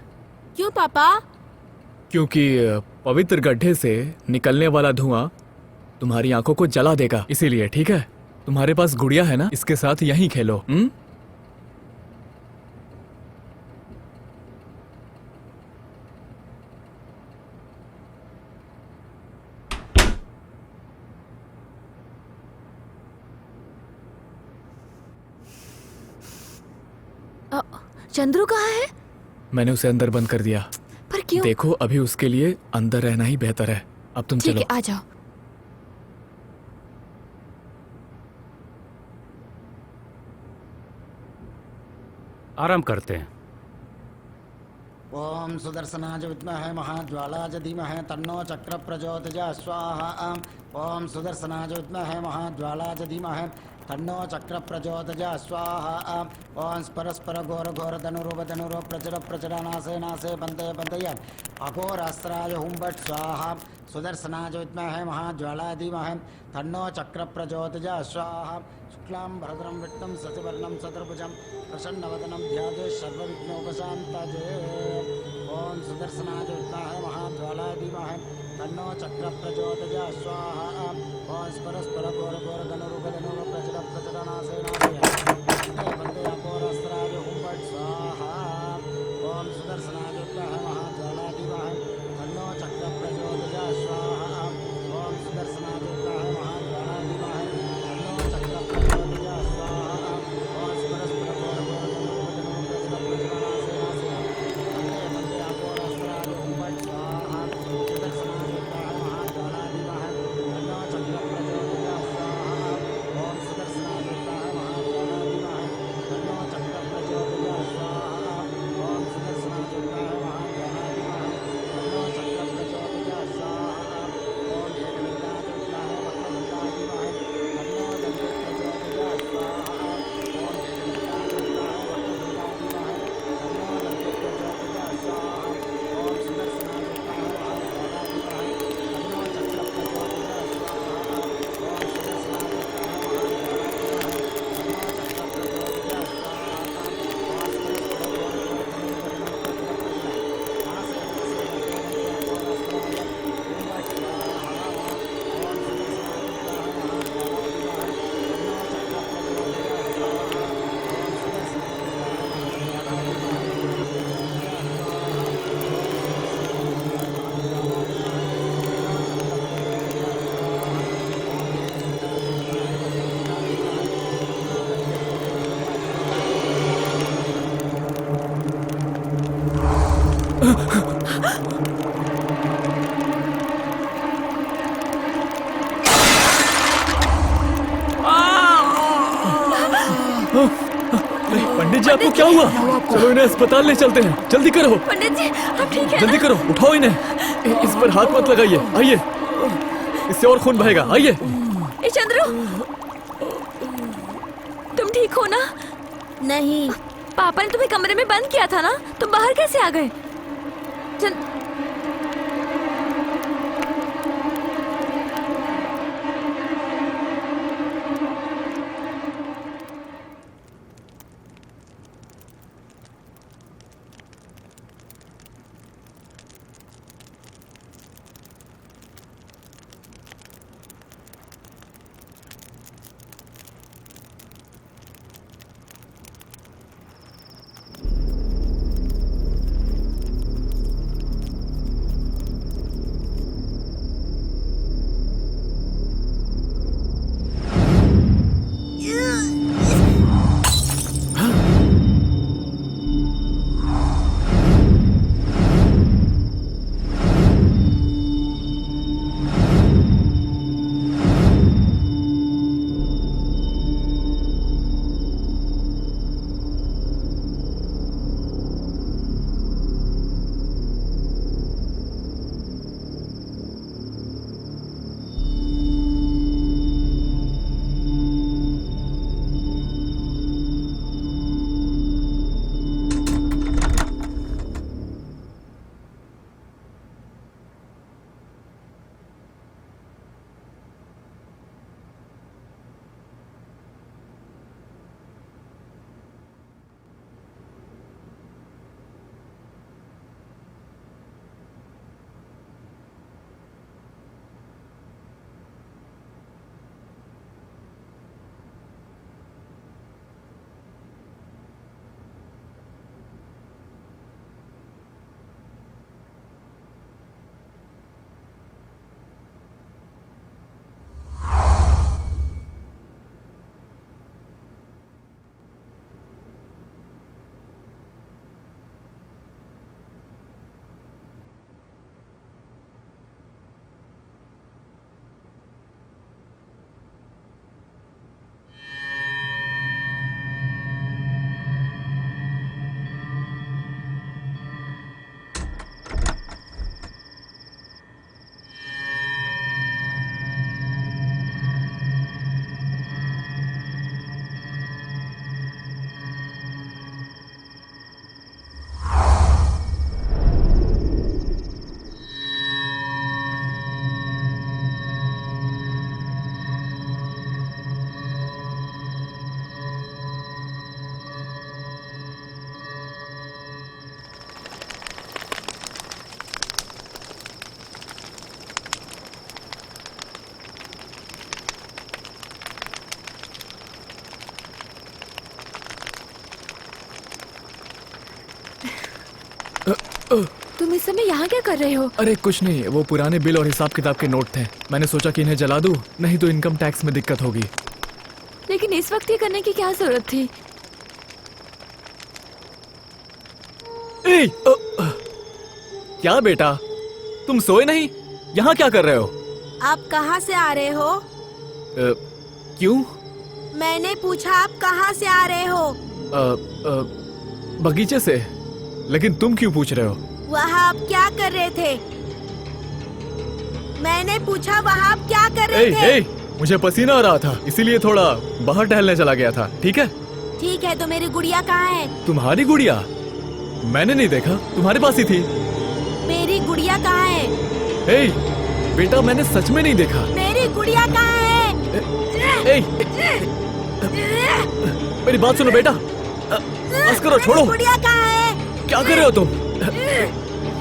क्यों पापा? क्योंकि पवित्र गड्ढे से निकलने वाला धुआं तुम्हारी आंखों को जला देगा, इसीलिए। ठीक है? तुम्हारे पास गुड़िया है ना, इसके साथ यहीं खेलो। चंद्रू कहाँ है? मैंने उसे अंदर बंद कर दिया। पर क्यों? देखो, अभी उसके लिए अंदर रहना ही बेहतर है। अब तुम ठीक चलो। है, आ जाओ। आराम करते हैं। ओम सुदर्शनाय विद्महे महाज्वालाय धीमहि तन्नो चक्र प्रचोदयात् स्वाहा। ओम सुदर्शनाय विद्महे महाज्वालाय धीमहि तन्नो चक्र प्रचोदयात् स्वाहा। ओम परस्पर घोर घोर धनुरुप धनुरुप प्रचर प्रचर नासे नासे बंदे बंदय अघोरास्त्राय हुं भट् स्वाहा। सुदर्शनाय विद्महे महाज्वालाय धीमहि तन्नो चक्र प्रचोदयात् स्वाहा। शुक्लां भरद्रं विष्णुं शशिवर्णं चतुर्भुजं प्रसन्नवदनं ध्यायेत् सर्वविघ्नोपशान्तये। ओम सुदर्शनाय विद्महे महाज्वालाय धीमहि तन्नो चक्र प्रचोदयात् स्वाहा। ओम परस्पर घोर घोर धनुरुप धनुरुप प्रचर प्रचर नासे नासे बंदे अघोरास्त्राय हुं भट् स्वाहा। ओम सुदर्शनाय विद्महे महाज्वालाय धीमहि तन्नो चक्र प्रचोदयात् स्वाहा। ओम सुदर्शनाय विद्महे महाज्वालाय धीमहि तन्नो चक्र प्रचोदयात् स्वाहा। ओम परस्पर घोर घोर धनुरुप धनुरुप प्रचर प्रचर नासे नासे बंदे बंदे अघोरास्त्राय हुं भट् स्वाहा। सुदर्शनाय विद्महे महाज्वालाय धीमहि तन्नो चक्र प्रचोदयात् स्वाहा। ओम सुदर्शनाय विद्महे महाज्वालाय धीमहि तन्नो चक्र प्रचोदयात् स्वाहा। ओम सुदर्शनाय विद्महे महाज्वालाय धीमहि तन्नो चक्र प्रचोदयात् स्वाहा। ओम एकविंध्याय विद्महे वक्रतुंडाय धीमहि तन्नो दन्ते प्रचोदयात् स्वाहा। ओम एकविंध्याय विद्महे वक्रतुंडाय धीमहि तन्नो दन्ते प्रचोदयात् स्वाहा। ओम सुदर्शनाय विद्महे महाज्वालाय धीमहि तन्नो चक्र प्रचोदयात् स्वाहा। ओम सुदर्शनाय विद्महे महाज्वालाय धीमहि तन्नो चक्र प्रचोदयात् स्वाहा। ओम परस्पर घोर घोर धनुरुप धनुरुप प्रचर प्रचर नासे नासे बंदे बंदे अघोरास्त्राय हुं भट् स्वाहा। ओम सुदर्शनाय विद्महे महाज्वालाय धीमहि तन्नो चक्र प्रचोदयात् स्वाहा। ओम सुदर्शनाय विद्महे महाज्वालाय धीमहि पंडित जी, आपको क्या हुआ? चलो इन्हें अस्पताल ले चलते हैं, जल्दी करो। पंडित जी, आप ठीक है जल्दी ना? करो, उठाओ इन्हें। इस पर हाथ मत लगाइए, आइए। इससे और खून बहेगा, आइए। ए चंद्रू, तुम ठीक हो ना? नहीं, पापा ने तुम्हें कमरे में बंद किया था ना, तुम बाहर कैसे आ गए? तुम इस समय यहाँ क्या कर रहे हो? अरे कुछ नहीं, वो पुराने बिल और हिसाब किताब के नोट थे। मैंने सोचा कि इन्हें जला दूं, नहीं तो इनकम टैक्स में दिक्कत होगी। लेकिन इस वक्त ये करने की क्या जरूरत थी? ए, क्या बेटा, तुम सोए नहीं? यहाँ क्या कर रहे हो? आप कहाँ से आ रहे हो? क्यों? मैंने पूछा आप कहाँ से आ रहे हो? बगीचे से। लेकिन तुम क्यों पूछ रहे हो? वहाँ आप क्या कर रहे थे? मैंने पूछा वहाँ आप क्या कर रहे थे? मुझे पसीना आ रहा था, इसीलिए थोड़ा बाहर टहलने चला गया था। ठीक है? ठीक है, तो मेरी गुड़िया कहाँ है? तुम्हारी गुड़िया? मैंने नहीं देखा, तुम्हारे पास ही थी। मेरी गुड़िया कहाँ है? बेटा, मैंने सच में नहीं देखा। मेरी गुड़िया कहाँ है? मेरी बात सुनो बेटा, बस करो, छोड़ो। गुड़िया कहाँ है? क्या कर रहे हो तुम?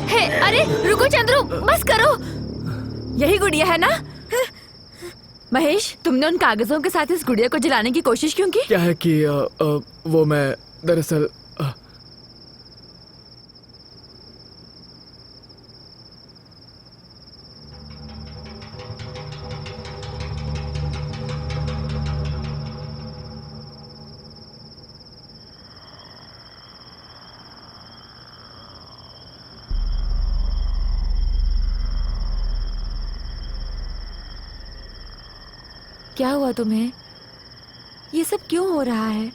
हे, अरे रुको चंद्रू, बस करो। यही गुड़िया है ना? महेश, तुमने उन कागजों के साथ इस गुड़िया को जलाने की कोशिश क्यों की? क्या है कि वो मैं दरअसल क्या हुआ तुम्हें? ये सब क्यों हो रहा है?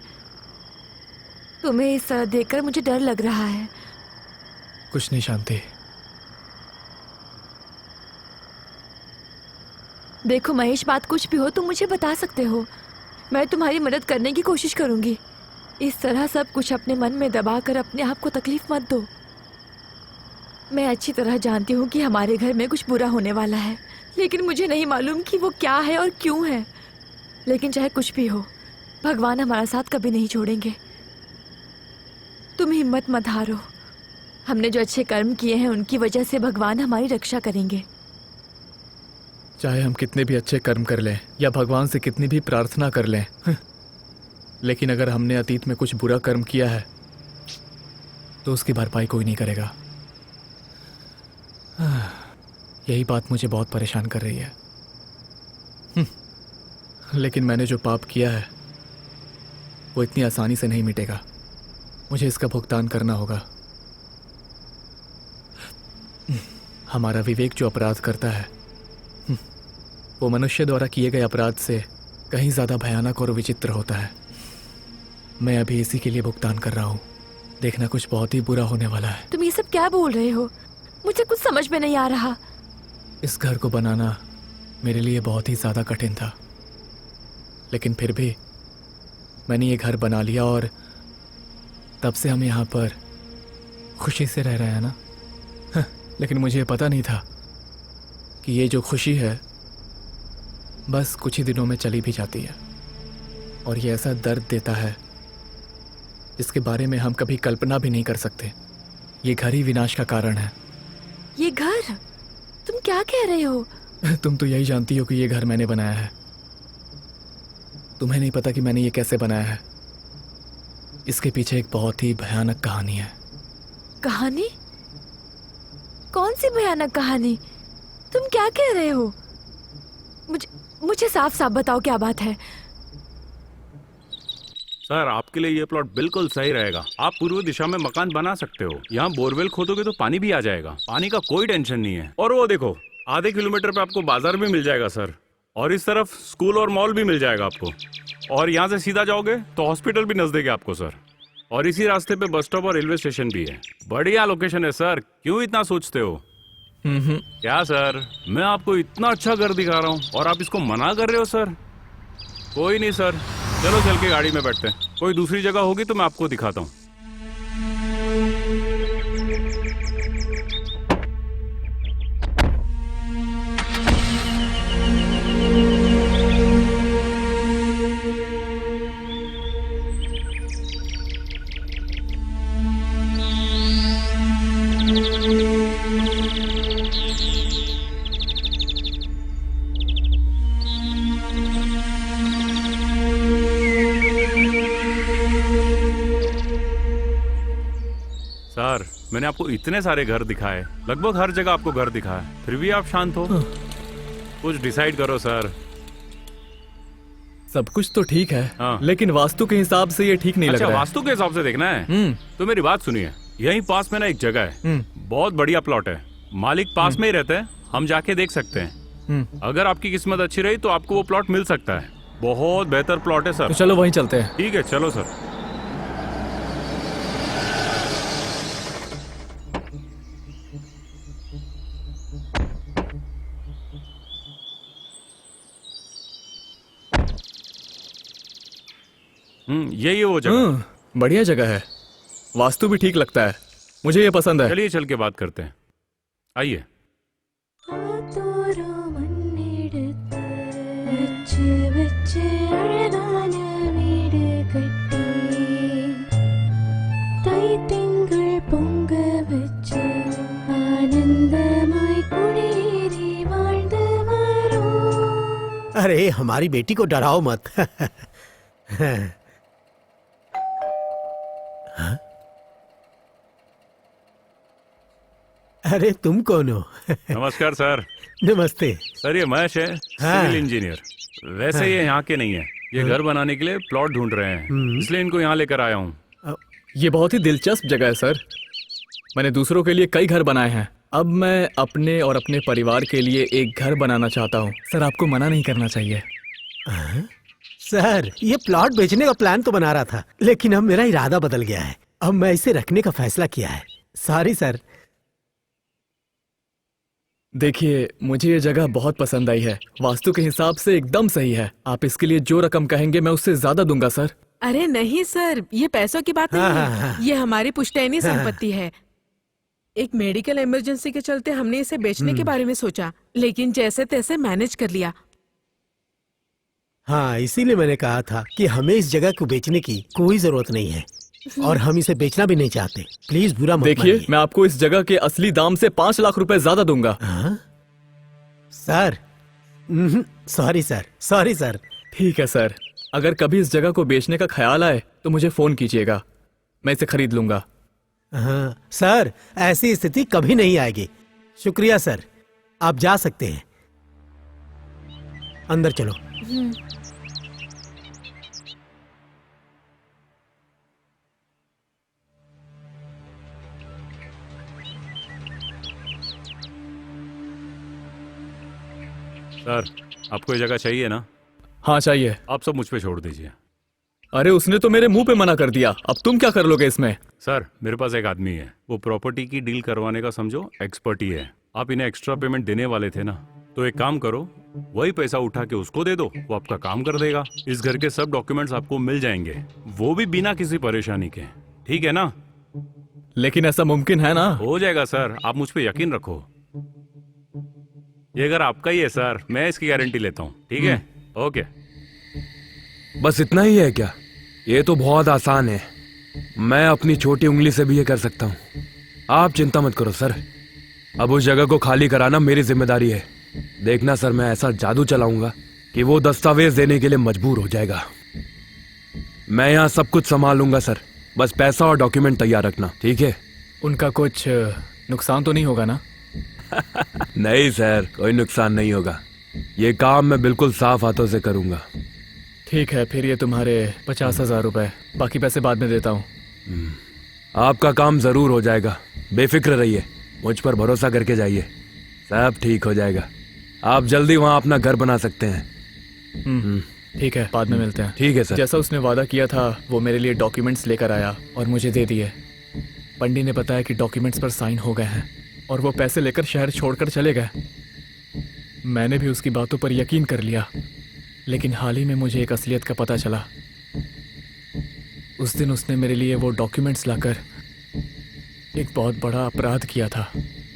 तुम्हें इस तरह देखकर मुझे डर लग रहा है। कुछ नहीं शांति। देखो महेश, बात कुछ भी हो तुम मुझे बता सकते हो। मैं तुम्हारी मदद करने की कोशिश करूंगी। इस तरह सब कुछ अपने मन में दबाकर अपने आप को तकलीफ मत दो। मैं अच्छी तरह जानती हूँ कि हमारे घर में कुछ बुरा होने वाला है, लेकिन मुझे नहीं मालूम कि वो क्या है और क्यों है। लेकिन चाहे कुछ भी हो, भगवान हमारा साथ कभी नहीं छोड़ेंगे। तुम हिम्मत मत हारो। हमने जो अच्छे कर्म किए हैं उनकी वजह से भगवान हमारी रक्षा करेंगे। चाहे हम कितने भी अच्छे कर्म कर लें या भगवान से कितनी भी प्रार्थना कर लें, लेकिन अगर हमने अतीत में कुछ बुरा कर्म किया है तो उसकी भरपाई कोई नहीं करेगा। यही बात मुझे बहुत परेशान कर रही है। लेकिन मैंने जो पाप किया है वो इतनी आसानी से नहीं मिटेगा। मुझे इसका भुगतान करना होगा। हमारा विवेक जो अपराध करता है वो मनुष्य द्वारा किए गए अपराध से कहीं ज्यादा भयानक और विचित्र होता है। मैं अभी इसी के लिए भुगतान कर रहा हूँ। देखना कुछ बहुत ही बुरा होने वाला है। तुम ये सब क्या बोल रहे हो? मुझे कुछ समझ में नहीं आ रहा। इस घर को बनाना मेरे लिए बहुत ही ज्यादा कठिन था, लेकिन फिर भी मैंने ये घर बना लिया और तब से हम यहाँ पर खुशी से रह रहे हैं ना। लेकिन मुझे पता नहीं था कि ये जो खुशी है बस कुछ ही दिनों में चली भी जाती है, और ये ऐसा दर्द देता है जिसके बारे में हम कभी कल्पना भी नहीं कर सकते। ये घर ही विनाश का कारण है। ये घर? तुम क्या कह रहे हो? तुम तो यही जानती हो कि ये घर मैंने बनाया है। तुम्हें नहीं पता कि मैंने ये कैसे बनाया है। इसके पीछे एक बहुत ही भयानक कहानी है। कहानी? कौन सी भयानक कहानी? तुम क्या कह रहे हो? मुझे साफ साफ बताओ क्या बात है। सर, आपके लिए ये प्लॉट बिल्कुल सही रहेगा। आप पूर्व दिशा में मकान बना सकते हो। यहाँ बोरवेल खोदोगे तो पानी भी आ जाएगा। पानी का कोई टेंशन नहीं है। और वो देखो, आधे किलोमीटर पे आपको बाजार भी मिल जाएगा सर, और इस तरफ स्कूल और मॉल भी मिल जाएगा आपको। और यहाँ से सीधा जाओगे तो हॉस्पिटल भी नजदीक है आपको सर, और इसी रास्ते पे बस स्टॉप और रेलवे स्टेशन भी है। बढ़िया लोकेशन है सर, क्यों इतना सोचते हो? क्या सर, मैं आपको इतना अच्छा घर दिखा रहा हूँ और आप इसको मना कर रहे हो सर? कोई नहीं सर, चलो चल के गाड़ी में बैठते हैं। कोई दूसरी जगह होगी तो मैं आपको दिखाता हूँ। सर मैंने आपको इतने सारे घर दिखाए, लगभग हर जगह आपको घर दिखाया, फिर भी आप शांत हो। कुछ डिसाइड करो सर। सब कुछ तो ठीक है, हाँ। लेकिन वास्तु के हिसाब से ये ठीक नहीं लग अच्छा, रहा है। वास्तु के हिसाब से देखना है तो मेरी बात सुनिए। यहीं पास में ना एक जगह है, बहुत बढ़िया प्लॉट है, मालिक पास में ही रहते हैं, हम जाके देख सकते हैं। अगर आपकी किस्मत अच्छी रही तो आपको वो प्लॉट मिल सकता है। बहुत बेहतर प्लॉट है सर। तो चलो वहीं चलते हैं। ठीक है, चलो सर। यही है वो जगह। बढ़िया जगह है, वास्तु भी ठीक लगता है, मुझे ये पसंद है। चलिए चल के बात करते हैं, आइए। अरे हमारी बेटी को डराओ मत। हाँ? अरे तुम कौन हो? नमस्कार सर। नमस्ते सर ये महेश है, सिविल इंजीनियर। वैसे ये यहाँ के नहीं है, ये घर बनाने के लिए प्लॉट ढूंढ रहे हैं, इसलिए इनको यहाँ लेकर आया हूँ। ये बहुत ही दिलचस्प जगह है सर। मैंने दूसरों के लिए कई घर बनाए हैं, अब मैं अपने और अपने परिवार के लिए एक घर बनाना चाहता हूँ। सर आपको मना नहीं करना चाहिए। सर ये प्लॉट बेचने का प्लान तो बना रहा था, लेकिन अब मेरा इरादा बदल गया है। अब मैं इसे रखने का फैसला किया है। Sorry sir. देखिए मुझे ये जगह बहुत पसंद आई है, वास्तु के हिसाब से एकदम सही है। आप इसके लिए जो रकम कहेंगे मैं उससे ज्यादा दूंगा सर। अरे नहीं सर, ये पैसों की बात नहीं है, ये हमारी पुश्तैनी संपत्ति है। एक मेडिकल इमरजेंसी के चलते हमने इसे बेचने के बारे में सोचा, लेकिन जैसे तैसे मैनेज कर लिया। हाँ, इसीलिए मैंने कहा था कि हमें इस जगह को बेचने की कोई जरूरत नहीं है, और हम इसे बेचना भी नहीं चाहते। प्लीज बुरा मत देखिए मानिए। मैं आपको इस जगह के असली दाम से 5 लाख रुपए ज्यादा दूंगा। Sir sorry sir, sorry sir. ठीक है सर, अगर कभी इस जगह को बेचने का ख्याल आए तो मुझे फोन कीजिएगा, मैं इसे खरीद लूंगा। हाँ सर, ऐसी स्थिति कभी नहीं आएगी। शुक्रिया सर, आप जा सकते हैं। अंदर चलो। सर आपको ये जगह चाहिए ना? हाँ चाहिए। आप सब मुझ पे छोड़ दीजिए। अरे उसने तो मेरे मुंह पे मना कर दिया, अब तुम क्या कर लोगे इसमें? सर मेरे पास एक आदमी है, वो प्रॉपर्टी की डील करवाने का समझो एक्सपर्ट ही है। आप इन्हें एक्स्ट्रा पेमेंट देने वाले थे ना, तो एक काम करो, वही पैसा उठा के उसको दे दो, वो आपका काम कर देगा। इस घर के सब डॉक्यूमेंट्स आपको मिल जाएंगे, वो भी बिना किसी परेशानी के। ठीक है ना? लेकिन ऐसा मुमकिन है ना? हो जाएगा सर, आप मुझ पे यकीन रखो। ये घर आपका ही है सर, मैं इसकी गारंटी लेता हूँ। ठीक है? ओके। बस इतना ही है क्या? ये तो बहुत आसान है, मैं अपनी छोटी उंगली से भी ये कर सकता हूँ। आप चिंता मत करो सर, अब उस जगह को खाली कराना मेरी जिम्मेदारी है। देखना सर, मैं ऐसा जादू चलाऊंगा कि वो दस्तावेज देने के लिए मजबूर हो जाएगा। मैं यहाँ सब कुछ संभाल लूंगा सर, बस पैसा और डॉक्यूमेंट तैयार रखना। ठीक है? उनका कुछ नुकसान तो नहीं होगा ना? नहीं सर, कोई नुकसान नहीं होगा। ये काम मैं बिल्कुल साफ हाथों से करूंगा। ठीक है, फिर ये तुम्हारे 50,000 रुपए, बाकी पैसे बाद में देता हूँ। आपका काम जरूर हो जाएगा, बेफिक्र रहिए, मुझ पर भरोसा करके जाइए, सब ठीक हो जाएगा। आप जल्दी वहाँ अपना घर बना सकते हैं। ठीक है, बाद में मिलते हैं। ठीक है सर। जैसा उसने वादा किया था वो मेरे लिए डॉक्यूमेंट्स लेकर आया और मुझे दे दिए। पंडित ने बताया कि डॉक्यूमेंट्स पर साइन हो गए हैं और वो पैसे लेकर शहर छोड़कर चले गए। मैंने भी उसकी बातों पर यकीन कर लिया, लेकिन हाल ही में मुझे एक असलियत का पता चला। उस दिन उसने मेरे लिए वो डॉक्यूमेंट्स लाकर एक बहुत बड़ा अपराध किया था।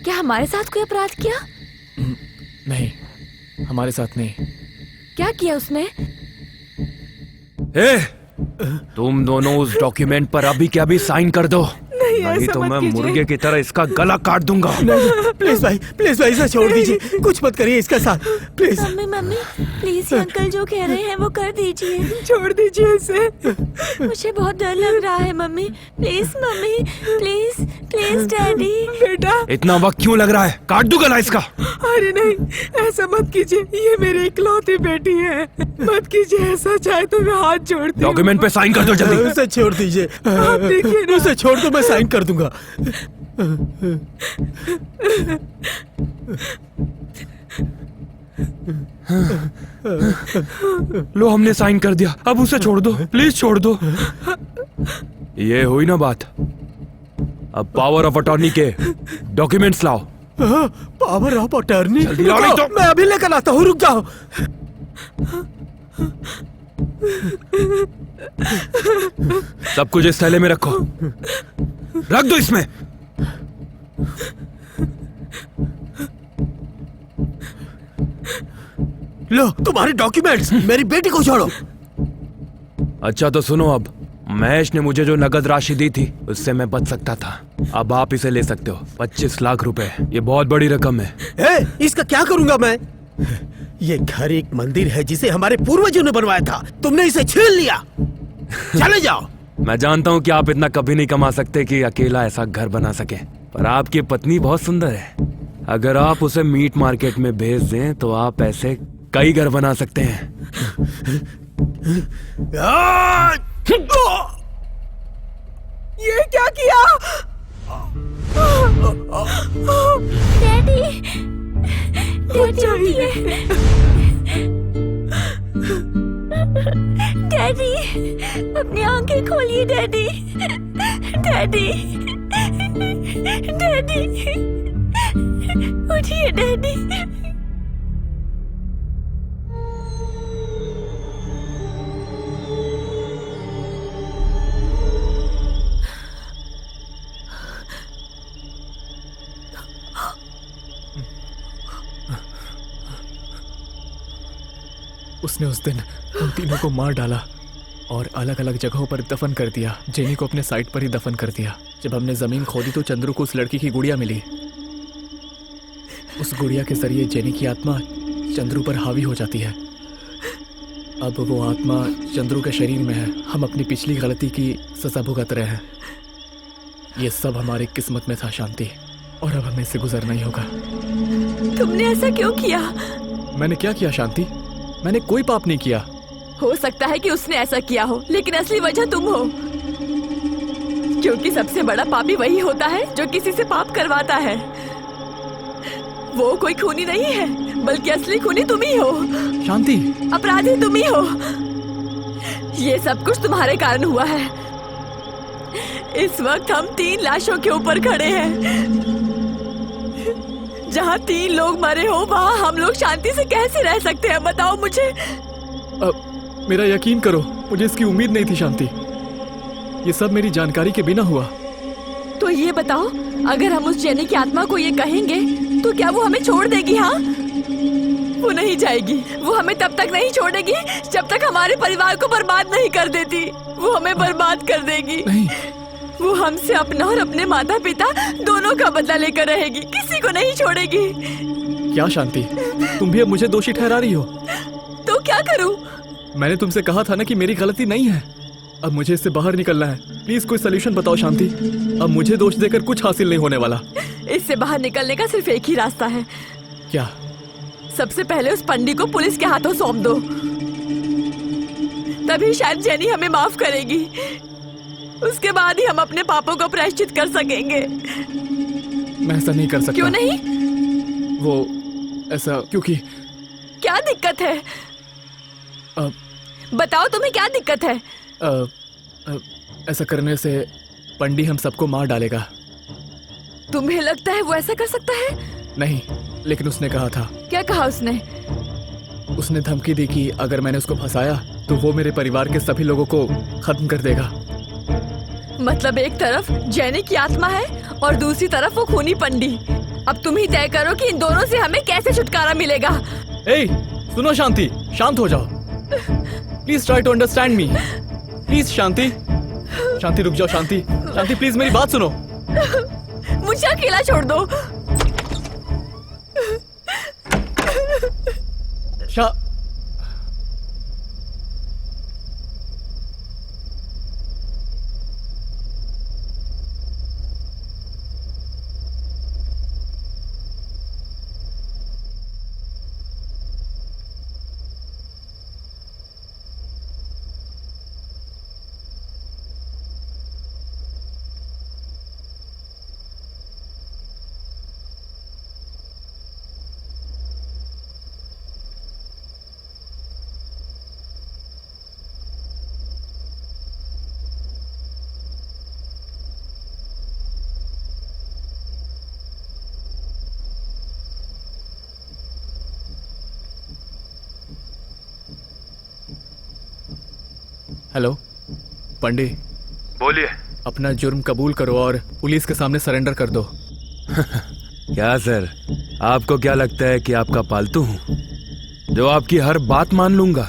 क्या हमारे साथ कोई अपराध किया? नहीं, हमारे साथ नहीं। क्या किया उसने? तुम दोनों उस डॉक्यूमेंट पर अभी के अभी साइन कर दो। नहीं, नहीं ऐसा तो मत मैं कीजिए। मुर्गे की तरह इसका गला काट दूंगा। प्लीज भाई इसे छोड़ दीजिए, कुछ मत करिए इसका साथ प्लीज। मम्मी मम्मी प्लीज ये अंकल जो कह रहे हैं वो कर दीजिए। छोड़ दीजिए इसे। मुझे बहुत डर लग रहा है मम्मी, प्लीज प्लीज डैडी। बेटा इतना वक्त क्यों लग रहा है? काट दूं गला इसका। अरे नहीं, ऐसा मत कीजिए, ये मेरी इकलौती बेटी है, मत कीजिए ऐसा, चाहे तो मैं हाथ जोड़ती हूँ। डॉक्यूमेंट पे साइन कर दो जल्दी। उसे छोड़ दीजिए, आप देखिए ना। उसे छोड़ दो, मैं साइन कर दूंगा। लो हमने साइन कर दिया, अब उसे छोड़ दो, प्लीज छोड़ दो। ये हुई ना बात। अब पावर ऑफ अटॉर्नी के डॉक्यूमेंट्स लाओ। Power of attorney? जल्दी लाओ, नहीं तो- मैं अभी लेकर आता हूँ, रुक जाओ। सब कुछ इस थैले में रखो, रख दो इसमें। लो तुम्हारे डॉक्यूमेंट्स, मेरी बेटी को छोड़ो। अच्छा तो सुनो, अब महेश ने मुझे जो नगद राशि दी थी उससे मैं बच सकता था। अब आप इसे ले सकते हो, 25 लाख रुपए। ये बहुत बड़ी रकम है। इसका क्या करूंगा मैं? ये घर एक मंदिर है जिसे हमारे पूर्वजों ने बनवाया था, तुमने इसे छीन लिया। चले जाओ। मैं जानता हूँ कि आप इतना कभी नहीं कमा सकते कि अकेला ऐसा घर बना सके, पर आपकी पत्नी बहुत सुंदर है। अगर आप उसे मीट मार्केट में भेज दें तो आप ऐसे कई घर बना सकते हैं। ये क्या किया? डैडी उठिए। डैडी अपनी आंखें खोलिए डैडी। डैडी उठिए डैडी। उसने उस दिन उन तीनों को मार डाला और अलग अलग जगहों पर दफन कर दिया। जेनी को अपने साइट पर ही दफन कर दिया। जब हमने जमीन खोदी तो चंद्रू को उस लड़की की गुड़िया मिली। उस गुड़िया के जरिए जेनी की आत्मा चंद्रू पर हावी हो जाती है। अब वो आत्मा चंद्रू के शरीर में है। हम अपनी पिछली गलती की सजा भुगत रहे हैं। ये सब हमारी किस्मत में था शांति, और अब हमें इससे गुजरना ही होगा। तुमने ऐसा क्यों किया? मैंने क्या किया शांति? मैंने कोई पाप नहीं किया। हो सकता है कि उसने ऐसा किया हो, लेकिन असली वजह तुम हो। क्योंकि सबसे बड़ा पापी वही होता है जो किसी से पाप करवाता है। वो कोई खूनी नहीं है, बल्कि असली खूनी तुम ही हो। शांति, अपराधी तुम ही हो। ये सब कुछ तुम्हारे कारण हुआ है। इस वक्त हम 3 लाशों के ऊपर खड़े हैं। जहाँ 3 लोग मरे हो वहाँ हम लोग शांति से कैसे रह सकते हैं, बताओ मुझे। मेरा यकीन करो, मुझे इसकी उम्मीद नहीं थी शांति। ये सब मेरी जानकारी के बिना हुआ। तो ये बताओ, अगर हम उस जेनी की आत्मा को ये कहेंगे तो क्या वो हमें छोड़ देगी? हाँ, वो नहीं जाएगी। वो हमें तब तक नहीं छोड़ेगी जब तक हमारे परिवार को बर्बाद नहीं कर देती। वो हमें बर्बाद कर देगी। नहीं। वो हमसे अपना और अपने माता पिता दोनों का बदला लेकर रहेगी, किसी को नहीं छोड़ेगी। क्या शांति, तुम भी अब मुझे दोषी ठहरा रही हो? तो क्या करूं? मैंने तुमसे कहा था ना कि मेरी गलती नहीं है। अब मुझे इससे बाहर निकलना है। प्लीज कोई सलूशन बताओ शांति। अब मुझे दोष देकर कुछ हासिल नहीं होने वाला। इससे बाहर निकलने का सिर्फ एक ही रास्ता है। क्या? सबसे पहले उस पंडित को पुलिस के हाथों सौंप दो, तभी शायद जेनी हमें माफ करेगी। उसके बाद ही हम अपने पापों को प्रायश्चित कर सकेंगे। मैं ऐसा नहीं कर सकता। क्यों नहीं? वो ऐसा क्योंकि क्या दिक्कत है? बताओ तुम्हें क्या दिक्कत है? ऐसा करने से पंडित हम सबको मार डालेगा। तुम्हें लगता है वो ऐसा कर सकता है? नहीं, लेकिन उसने कहा था। क्या कहा उसने? उसने धमकी दी कि अगर मैंने उसको फंसाया तो वो मेरे परिवार के सभी लोगों को खत्म कर देगा। मतलब एक तरफ जेनी की आत्मा है और दूसरी तरफ वो खूनी पंडित। अब तुम ही तय करो कि इन दोनों से हमें कैसे छुटकारा मिलेगा। ए, सुनो शांति, शांत हो जाओ। Please try to understand me. Please Shanti, Shanti रुक जाओ शांति। शांति प्लीज मेरी बात सुनो। मुझे अकेला छोड़ दो। हेलो पंडित, बोलिए। अपना जुर्म कबूल करो और पुलिस के सामने सरेंडर कर दो। क्या सर, आपको क्या लगता है कि आपका पालतू हूँ जो आपकी हर बात मान लूंगा?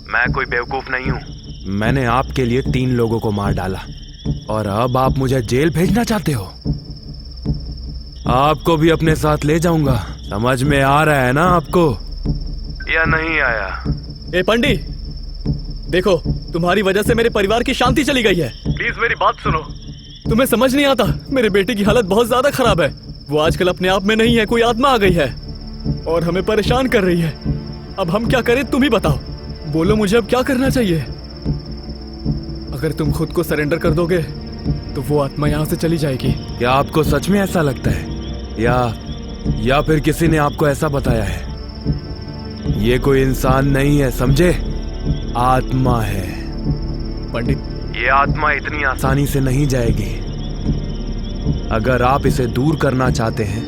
मैं कोई बेवकूफ नहीं हूँ। मैंने आपके लिए 3 लोगों को मार डाला और अब आप मुझे जेल भेजना चाहते हो? आपको भी अपने साथ ले जाऊंगा। समझ में आ रहा है ना आपको या नहीं आया? ए पंडित, देखो तुम्हारी वजह से मेरे परिवार की शांति चली गई है। प्लीज मेरी बात सुनो। तुम्हें समझ नहीं आता, मेरे बेटे की हालत बहुत ज्यादा खराब है। वो आजकल अपने आप में नहीं है, कोई आत्मा आ गई है और हमें परेशान कर रही है। अब हम क्या करें, तुम ही बताओ। बोलो मुझे अब क्या करना चाहिए। अगर तुम खुद को सरेंडर कर दोगे तो वो आत्मा यहाँ से चली जाएगी। क्या आपको सच में ऐसा लगता है या फिर किसी ने आपको ऐसा बताया है? ये कोई इंसान नहीं है, समझे? आत्मा है। पंडित, ये आत्मा इतनी आसानी से नहीं जाएगी। अगर आप इसे दूर करना चाहते हैं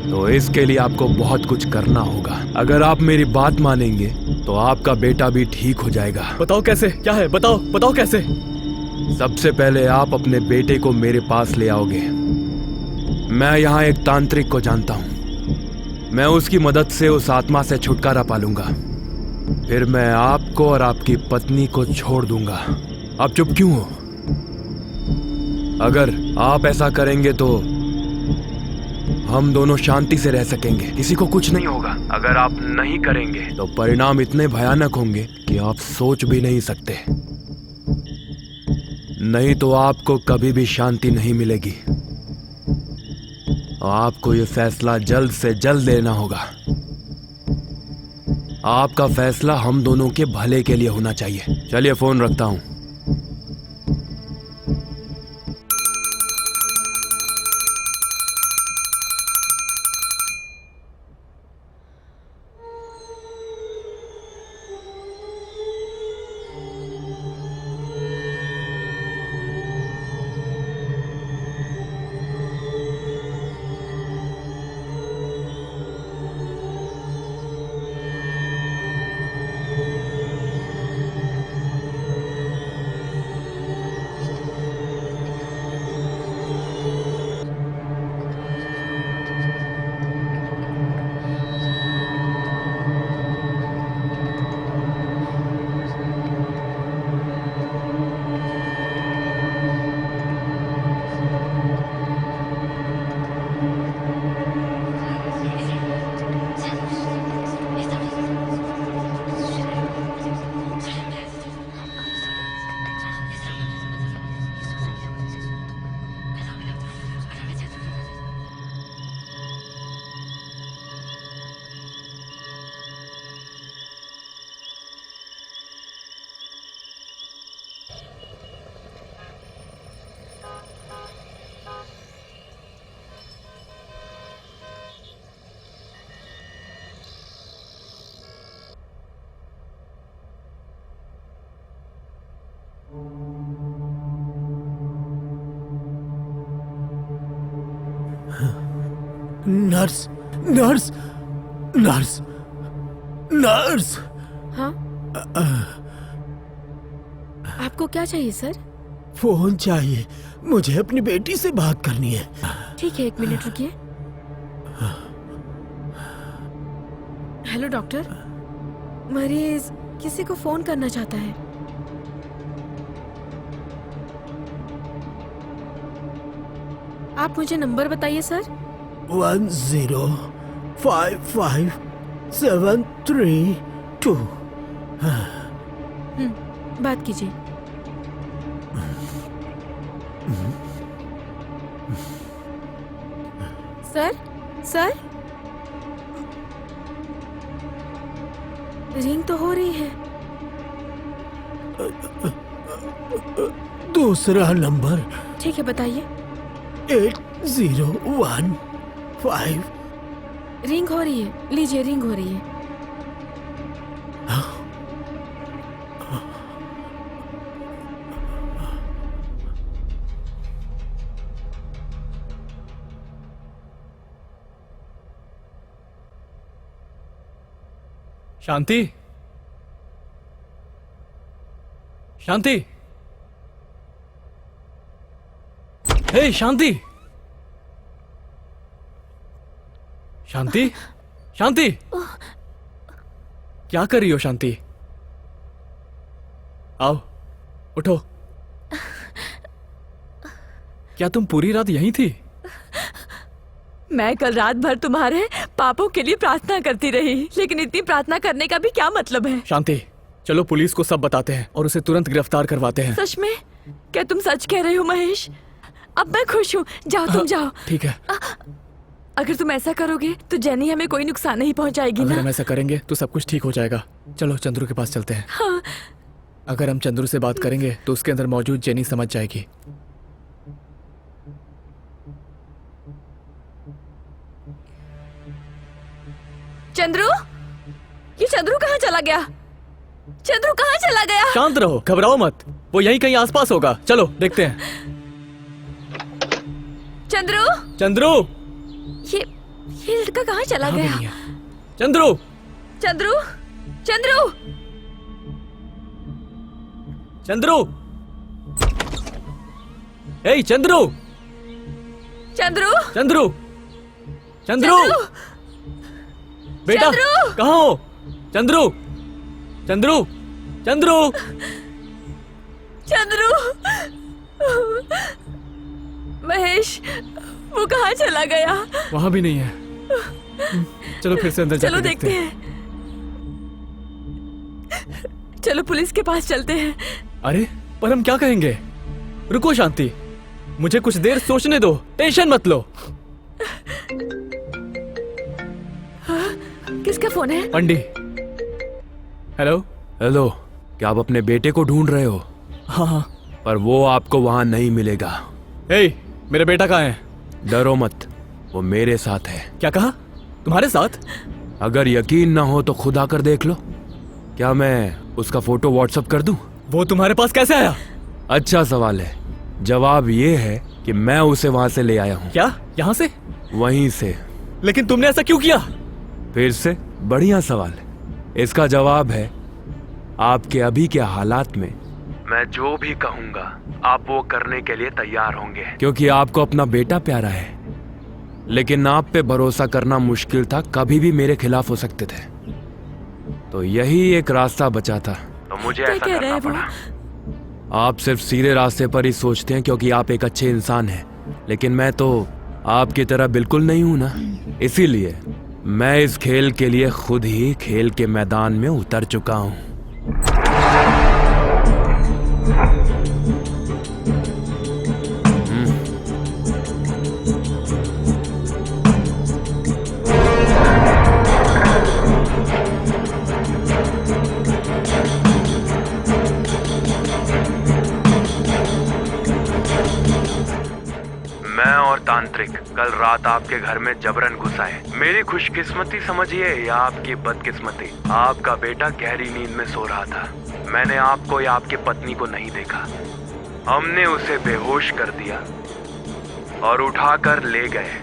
तो इसके लिए आपको बहुत कुछ करना होगा। अगर आप मेरी बात मानेंगे तो आपका बेटा भी ठीक हो जाएगा। बताओ कैसे, क्या है, बताओ कैसे। सबसे पहले आप अपने बेटे को मेरे पास ले आओगे। मैं यहाँ एक तांत्रिक को जानता हूँ। मैं उसकी मदद से उस आत्मा से छुटकारा पालूंगा। फिर मैं आपको और आपकी पत्नी को छोड़ दूंगा। आप चुप क्यों हो? अगर आप ऐसा करेंगे तो हम दोनों शांति से रह सकेंगे, किसी को कुछ नहीं होगा। अगर आप नहीं करेंगे तो परिणाम इतने भयानक होंगे कि आप सोच भी नहीं सकते। नहीं तो आपको कभी भी शांति नहीं मिलेगी। आपको ये फैसला जल्द से जल्द लेना होगा। आपका फैसला हम दोनों के भले के लिए होना चाहिए। चलिए फोन रखता हूं। Nurse, nurse, nurse, nurse. हाँ, आपको क्या चाहिए सर? फोन चाहिए, मुझे अपनी बेटी से बात करनी है। ठीक है, 1 मिनट रुकिए। हेलो डॉक्टर, मरीज किसी को फोन करना चाहता है। आप मुझे नंबर बताइए सर। 1055732। बात कीजिए। सर सर, रिंग तो हो रही है। दूसरा नंबर ठीक है, बताइए। 8015। रिंग हो रही है, लीजिए, रिंग हो रही है। शांति, शांति, हे शांति, शांति, शांति, क्या कर रही हो शांति? आओ, उठो। क्या तुम पूरी रात यहीं थी? मैं कल रात भर तुम्हारे पापों के लिए प्रार्थना करती रही, लेकिन इतनी प्रार्थना करने का भी क्या मतलब है? शांति, चलो पुलिस को सब बताते हैं और उसे तुरंत गिरफ्तार करवाते हैं। सच में? क्या तुम सच कह रहे हो महेश? अब मैं खुश हूँ, जाओ तुम जाओ। ठीक है। अगर तुम ऐसा करोगे तो जेनी हमें कोई नुकसान नहीं पहुँचाएगी अगर ना? हम ऐसा करेंगे तो सब कुछ ठीक हो जाएगा। चलो चंद्रू के पास चलते हैं। हाँ। अगर हम चंद्रू से बात करेंगे तो उसके अंदर मौजूद जेनी समझ जाएगी। चंद्रू, ये चंद्रू कहाँ चला गया? चंद्रू कहाँ चला गया? शांत रहो, घबराओ मत, वो यहीं कहीं आसपास होगा। चलो देखते हैं। चंद्रू, चंद्रू, ये लड़का कहाँ चला यहाँ भी गया? नहीं है। चंद्रू, चंद्रू, चंद्रू, चंद्रू, ए चंद्रू, चंद्रू, चंद्रू, चंद्रू, बेटा चंद्रू! कहाँ हो? चंद्रू, चंद्रू, चंद्रू, चंद्रू, महेश, वो कहाँ चला गया? वहां भी नहीं है। चलो फिर से अंदर चलो जाके देखते हैं। चलो पुलिस के पास चलते हैं। अरे पर हम क्या कहेंगे? रुको शांति, मुझे कुछ देर सोचने दो, टेंशन मत लो। किसका फोन है? पंडी। हेलो। हेलो, क्या आप अपने बेटे को ढूंढ रहे हो? हाँ हाँ। पर वो आपको वहां नहीं मिलेगा। हे, मेरा बेटा कहाँ है? डरो मत, वो मेरे साथ है। क्या कहा? तुम्हारे साथ? अगर यकीन ना हो तो खुद आकर देख लो। क्या मैं उसका फोटो व्हाट्सएप कर दूं? वो तुम्हारे पास कैसे आया? अच्छा सवाल है। जवाब ये है कि मैं उसे वहां से ले आया हूँ। क्या? यहाँ से? वहीं से। लेकिन तुमने ऐसा क्यों किया? फिर से बढ़िया सवाल है। इसका जवाब है आपके अभी के हालात में मैं जो भी कहूंगा आप वो करने के लिए तैयार होंगे, क्योंकि आपको अपना बेटा प्यारा है। लेकिन आप पे भरोसा करना मुश्किल था, कभी भी मेरे खिलाफ हो सकते थे। तो यही एक रास्ता बचा था, तो मुझे ऐसा करना पड़ा। आप सिर्फ सीधे रास्ते पर ही सोचते हैं क्योंकि आप एक अच्छे इंसान हैं, लेकिन मैं तो आपकी तरह बिल्कुल नहीं हूं ना। इसीलिए मैं इस खेल के लिए खुद ही खेल के मैदान में उतर चुका हूं। मैं और तांत्रिक कल रात आपके घर में जबरन घुस आए। मेरी खुशकिस्मती समझिए या आपकी बदकिस्मती, आपका बेटा गहरी नींद में सो रहा था। मैंने आपको या आपकी पत्नी को नहीं देखा। हमने उसे बेहोश कर दिया और उठाकर ले गए।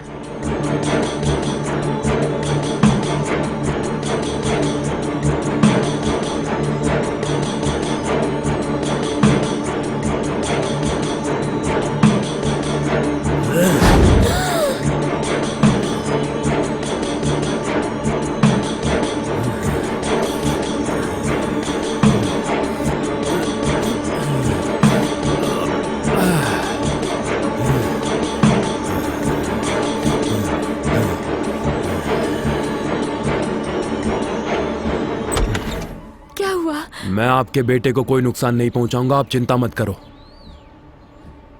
आपके बेटे को कोई नुकसान नहीं पहुंचाऊंगा, आप चिंता मत करो।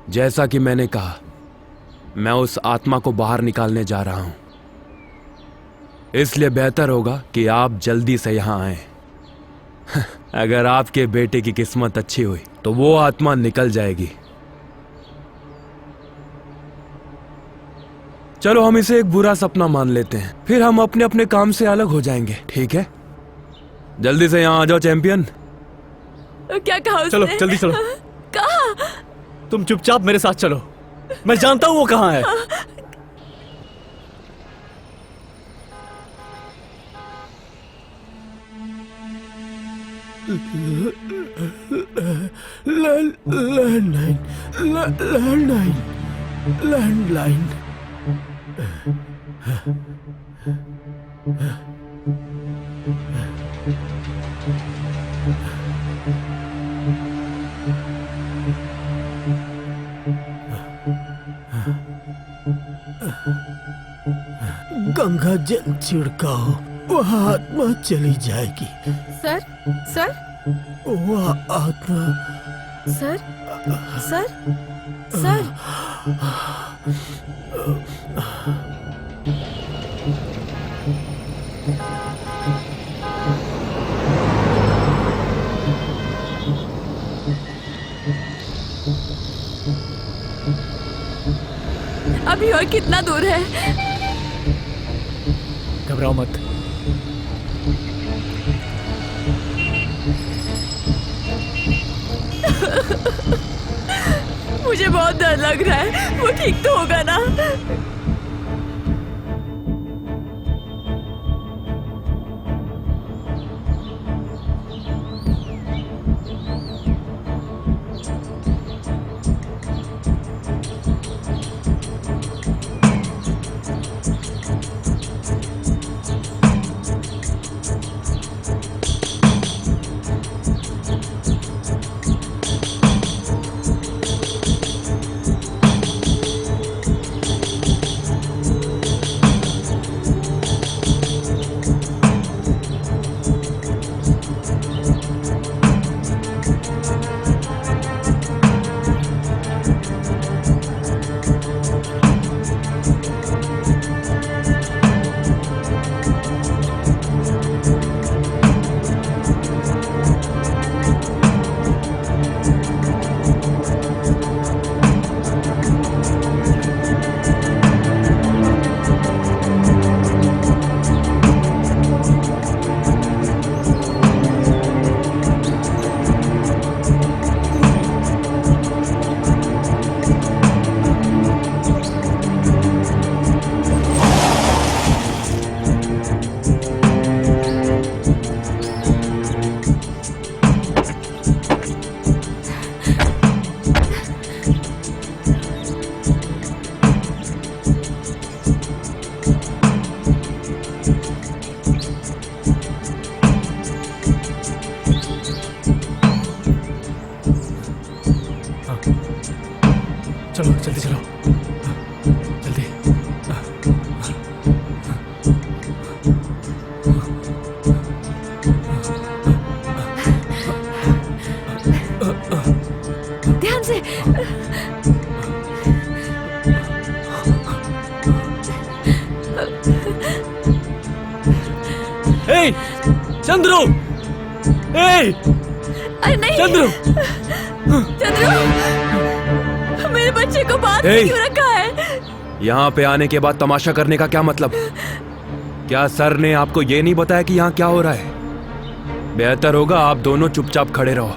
जैसा कि मैंने कहा, मैं उस आत्मा को बाहर निकालने जा रहा हूं, इसलिए बेहतर होगा कि आप जल्दी से यहां आए। अगर आपके बेटे की किस्मत अच्छी हुई तो वो आत्मा निकल जाएगी। चलो हम इसे एक बुरा सपना मान लेते हैं, फिर हम अपने अपने काम से अलग हो जाएंगे, ठीक है? जल्दी से यहाँ आ जाओ चैंपियन। क्या कहा उसने? चलो जल्दी चलो। कहा? तुम चुपचाप मेरे साथ चलो, मैं जानता हूँ वो कहाँ है। लैंडलाइन। गंगा जल छिड़काओ, वह आत्मा चली जाएगी। सर सर वह आत्मा सर सर सर अभी और कितना दूर है? घबराओ मत। मुझे बहुत डर लग रहा है, वो ठीक तो होगा ना? चलो जल्दी चलो, जल्दी। ध्यान से। ए, चंद्रू! ए, अरे नहीं चंद्रू! चंद्रू, मेरे बच्चे को बांध के क्यों रखा है? यहाँ पे आने के बाद तमाशा करने का क्या मतलब? क्या सर ने आपको ये नहीं बताया कि यहाँ क्या हो रहा है? बेहतर होगा आप दोनों चुपचाप खड़े रहो।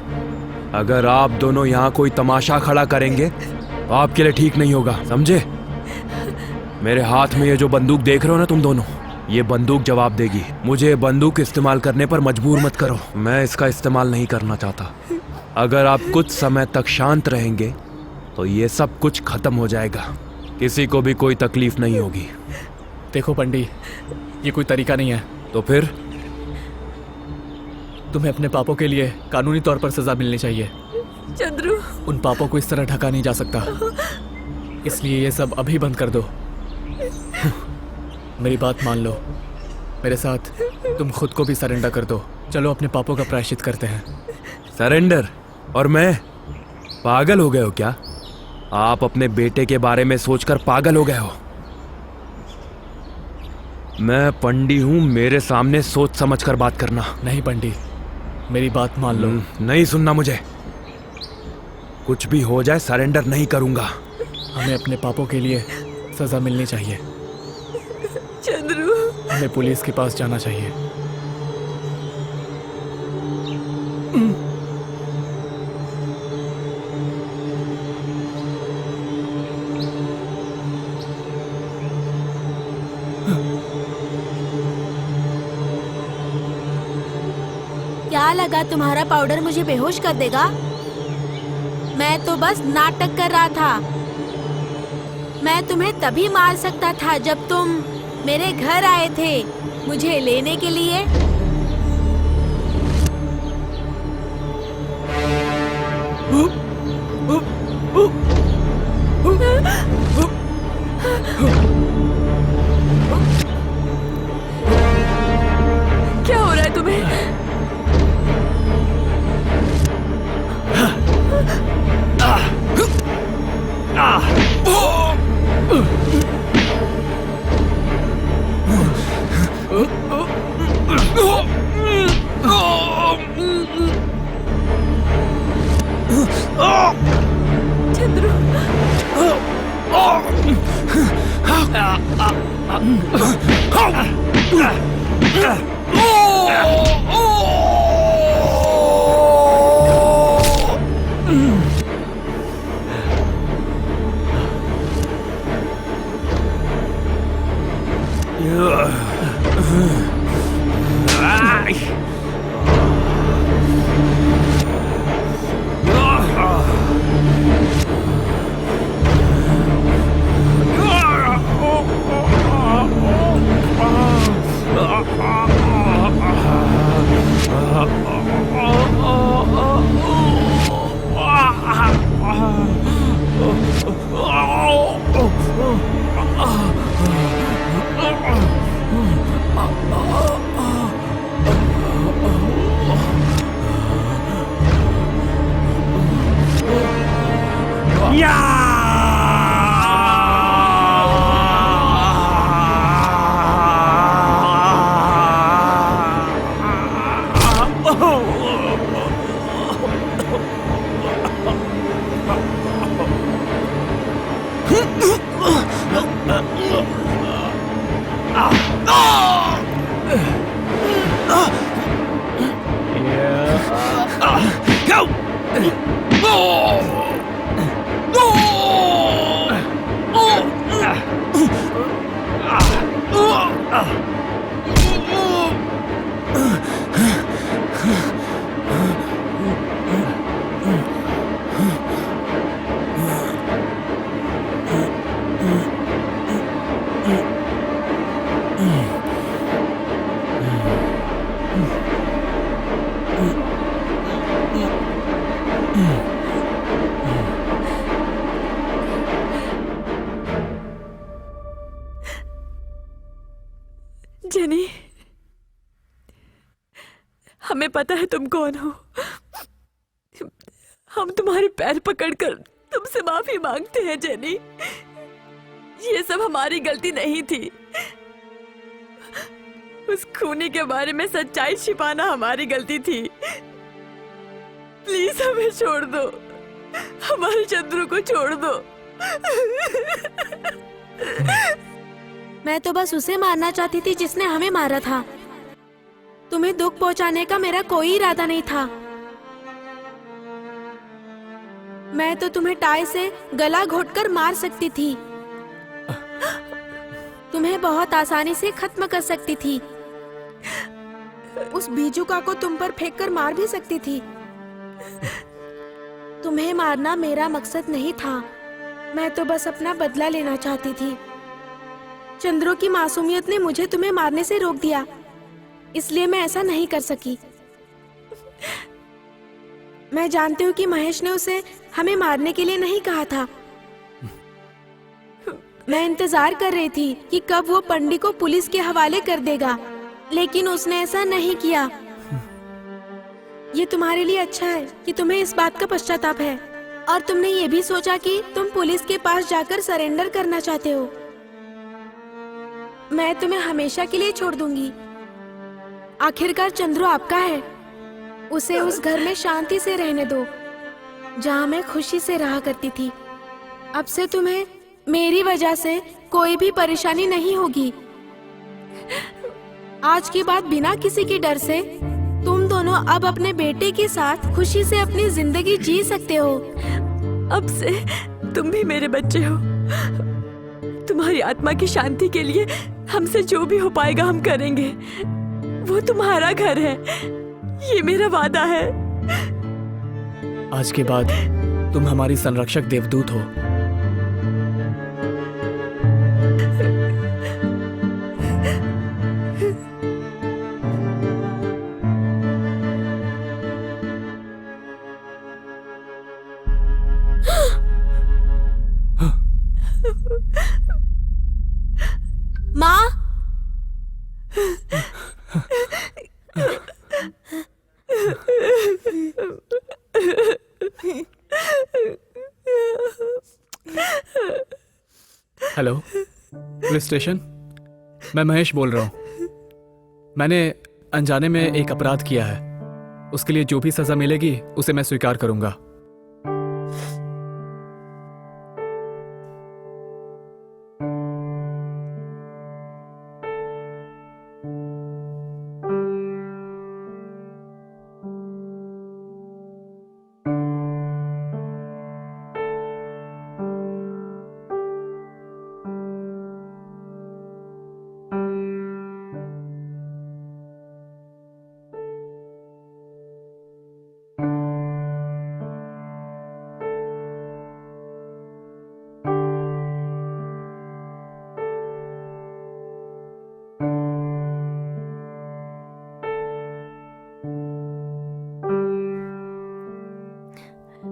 अगर आप दोनों यहाँ कोई तमाशा खड़ा करेंगे तो आपके लिए ठीक नहीं होगा, समझे? मेरे हाथ में ये जो बंदूक देख रहे हो ना तुम दोनों, ये बंदूक जवाब देगी। मुझे बंदूक इस्तेमाल करने पर मजबूर मत करो, मैं इसका इस्तेमाल नहीं करना चाहता। अगर आप कुछ समय तक शांत रहेंगे तो ये सब कुछ खत्म हो जाएगा, किसी को भी कोई तकलीफ नहीं होगी। देखो पंडी, ये कोई तरीका नहीं है। तो फिर? तुम्हें अपने पापों के लिए कानूनी तौर पर सजा मिलनी चाहिए। चंद्रू, उन पापों को इस तरह ढका नहीं जा सकता, इसलिए ये सब अभी बंद कर दो। मेरी बात मान लो, मेरे साथ तुम खुद को भी सरेंडर कर दो। चलो अपने पापों का प्रायश्चित करते हैं। सरेंडर और मैं पागल हो गए हो क्या? आप अपने बेटे के बारे में सोचकर पागल हो गए हो। मैं पंडी हूं, मेरे सामने सोच समझकर बात करना। नहीं पंडित, मेरी बात मान लो। नहीं सुनना मुझे। कुछ भी हो जाए सरेंडर नहीं करूंगा। हमें अपने पापों के लिए सजा मिलनी चाहिए। चंद्रू, हमें पुलिस के पास जाना चाहिए। क्या लगा तुम्हारा पाउडर मुझे बेहोश कर देगा? मैं तो बस नाटक कर रहा था। मैं तुम्हें तभी मार सकता था जब तुम मेरे घर आए थे मुझे लेने के लिए। क्या हो रहा है तुम्हें? चंद्रू, जेनी, हमें पता है तुम कौन हो। हम तुम्हारे पैर पकड़कर तुमसे माफी मांगते हैं जेनी। ये सब हमारी गलती नहीं थी। उस खूनी के बारे में सच्चाई छिपाना हमारी गलती थी। प्लीज हमें छोड़ दो, हमारे चंद्रू को छोड़ दो। मैं तो बस उसे मारना चाहती थी जिसने हमें मारा था। तुम्हें दुख पहुंचाने का मेरा कोई इरादा नहीं था। मैं तो तुम्हें टाई से गला घोटकर मार सकती थी। तुम्हें बहुत आसानी से खत्म कर सकती थी। उस बीजुका को तुम पर फेंककर मार भी सकती थी। तुम्हें मारना मेरा मकसद नहीं था। मैं तो बस अपना बदला लेना चाहती थी। चंद्रो की मासूमियत ने मुझे तुम्हें मारने से रोक दिया, इसलिए मैं ऐसा नहीं कर सकी। मैं जानती हूँ कि महेश ने उसे हमें मारने के लिए नहीं कहा था। मैं इंतजार कर रही थी कि कब वो पंडित को पुलिस के हवाले कर देगा, लेकिन उसने ऐसा नहीं किया। ये तुम्हारे लिए अच्छा है कि तुम्हें इस बात का पश्चाताप है और तुमने ये भी सोचा कि तुम पुलिस के पास जाकर सरेंडर करना चाहते हो। मैं तुम्हें हमेशा के लिए छोड़ दूंगी। आखिरकार चंद्रू आपका है। उसे उस घर में शांति से रहने दो जहाँ मैं खुशी से रहा करती थी। अब से तुम्हें मेरी वजह से कोई भी परेशानी नहीं होगी। आज के बाद बिना किसी के डर से तुम दोनों अब अपने बेटे के साथ खुशी से अपनी जिंदगी जी सकते हो। अब से तुम भी मेरे बच्चे हो। तुम्हारी आत्मा की शांति के लिए हमसे जो भी हो पाएगा हम करेंगे। वो तुम्हारा घर है, ये मेरा वादा है। आज के बाद तुम हमारी संरक्षक देवदूत हो। माँ, हेलो, पुलिस स्टेशन। मैं महेश बोल रहा हूँ। मैंने अनजाने में एक अपराध किया है। उसके लिए जो भी सजा मिलेगी उसे मैं स्वीकार करूंगा।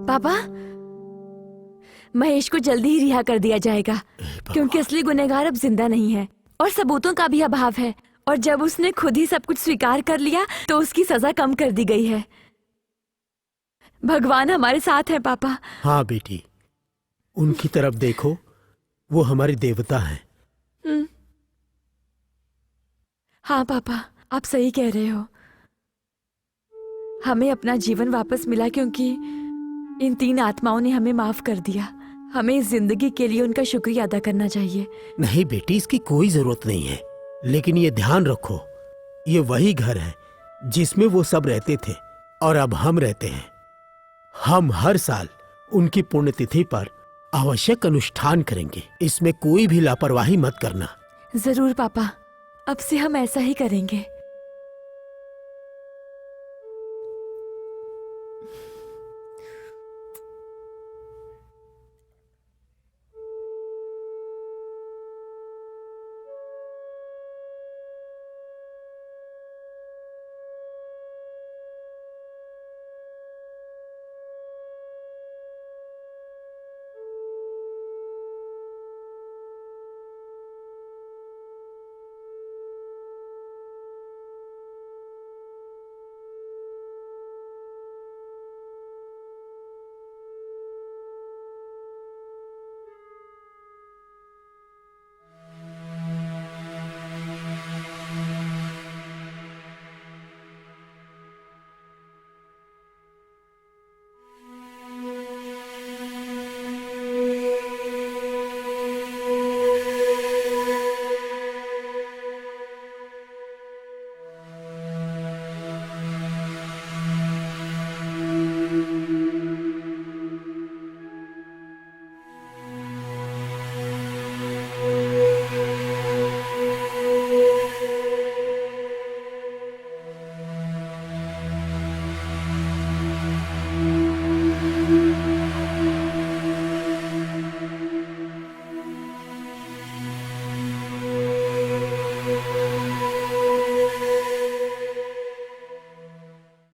पापा, महेश को जल्दी ही रिहा कर दिया जाएगा क्योंकि असली गुनहगार अब जिंदा नहीं है और सबूतों का भी अभाव है। और जब उसने खुद ही सब कुछ स्वीकार कर लिया तो उसकी सजा कम कर दी गई है। भगवान हमारे साथ है पापा। हाँ बेटी, उनकी तरफ देखो, वो हमारे देवता हैं। हाँ पापा, आप सही कह रहे हो। हमें अपना जीवन वापस मिला क्योंकि इन 3 आत्माओं ने हमें माफ कर दिया। हमें इस जिंदगी के लिए उनका शुक्रिया अदा करना चाहिए। नहीं बेटी, इसकी कोई जरूरत नहीं है। लेकिन ये ध्यान रखो, ये वही घर है जिसमें वो सब रहते थे और अब हम रहते हैं। हम हर साल उनकी पुण्यतिथि पर आवश्यक अनुष्ठान करेंगे। इसमें कोई भी लापरवाही मत करना। जरूर पापा, अब से हम ऐसा ही करेंगे।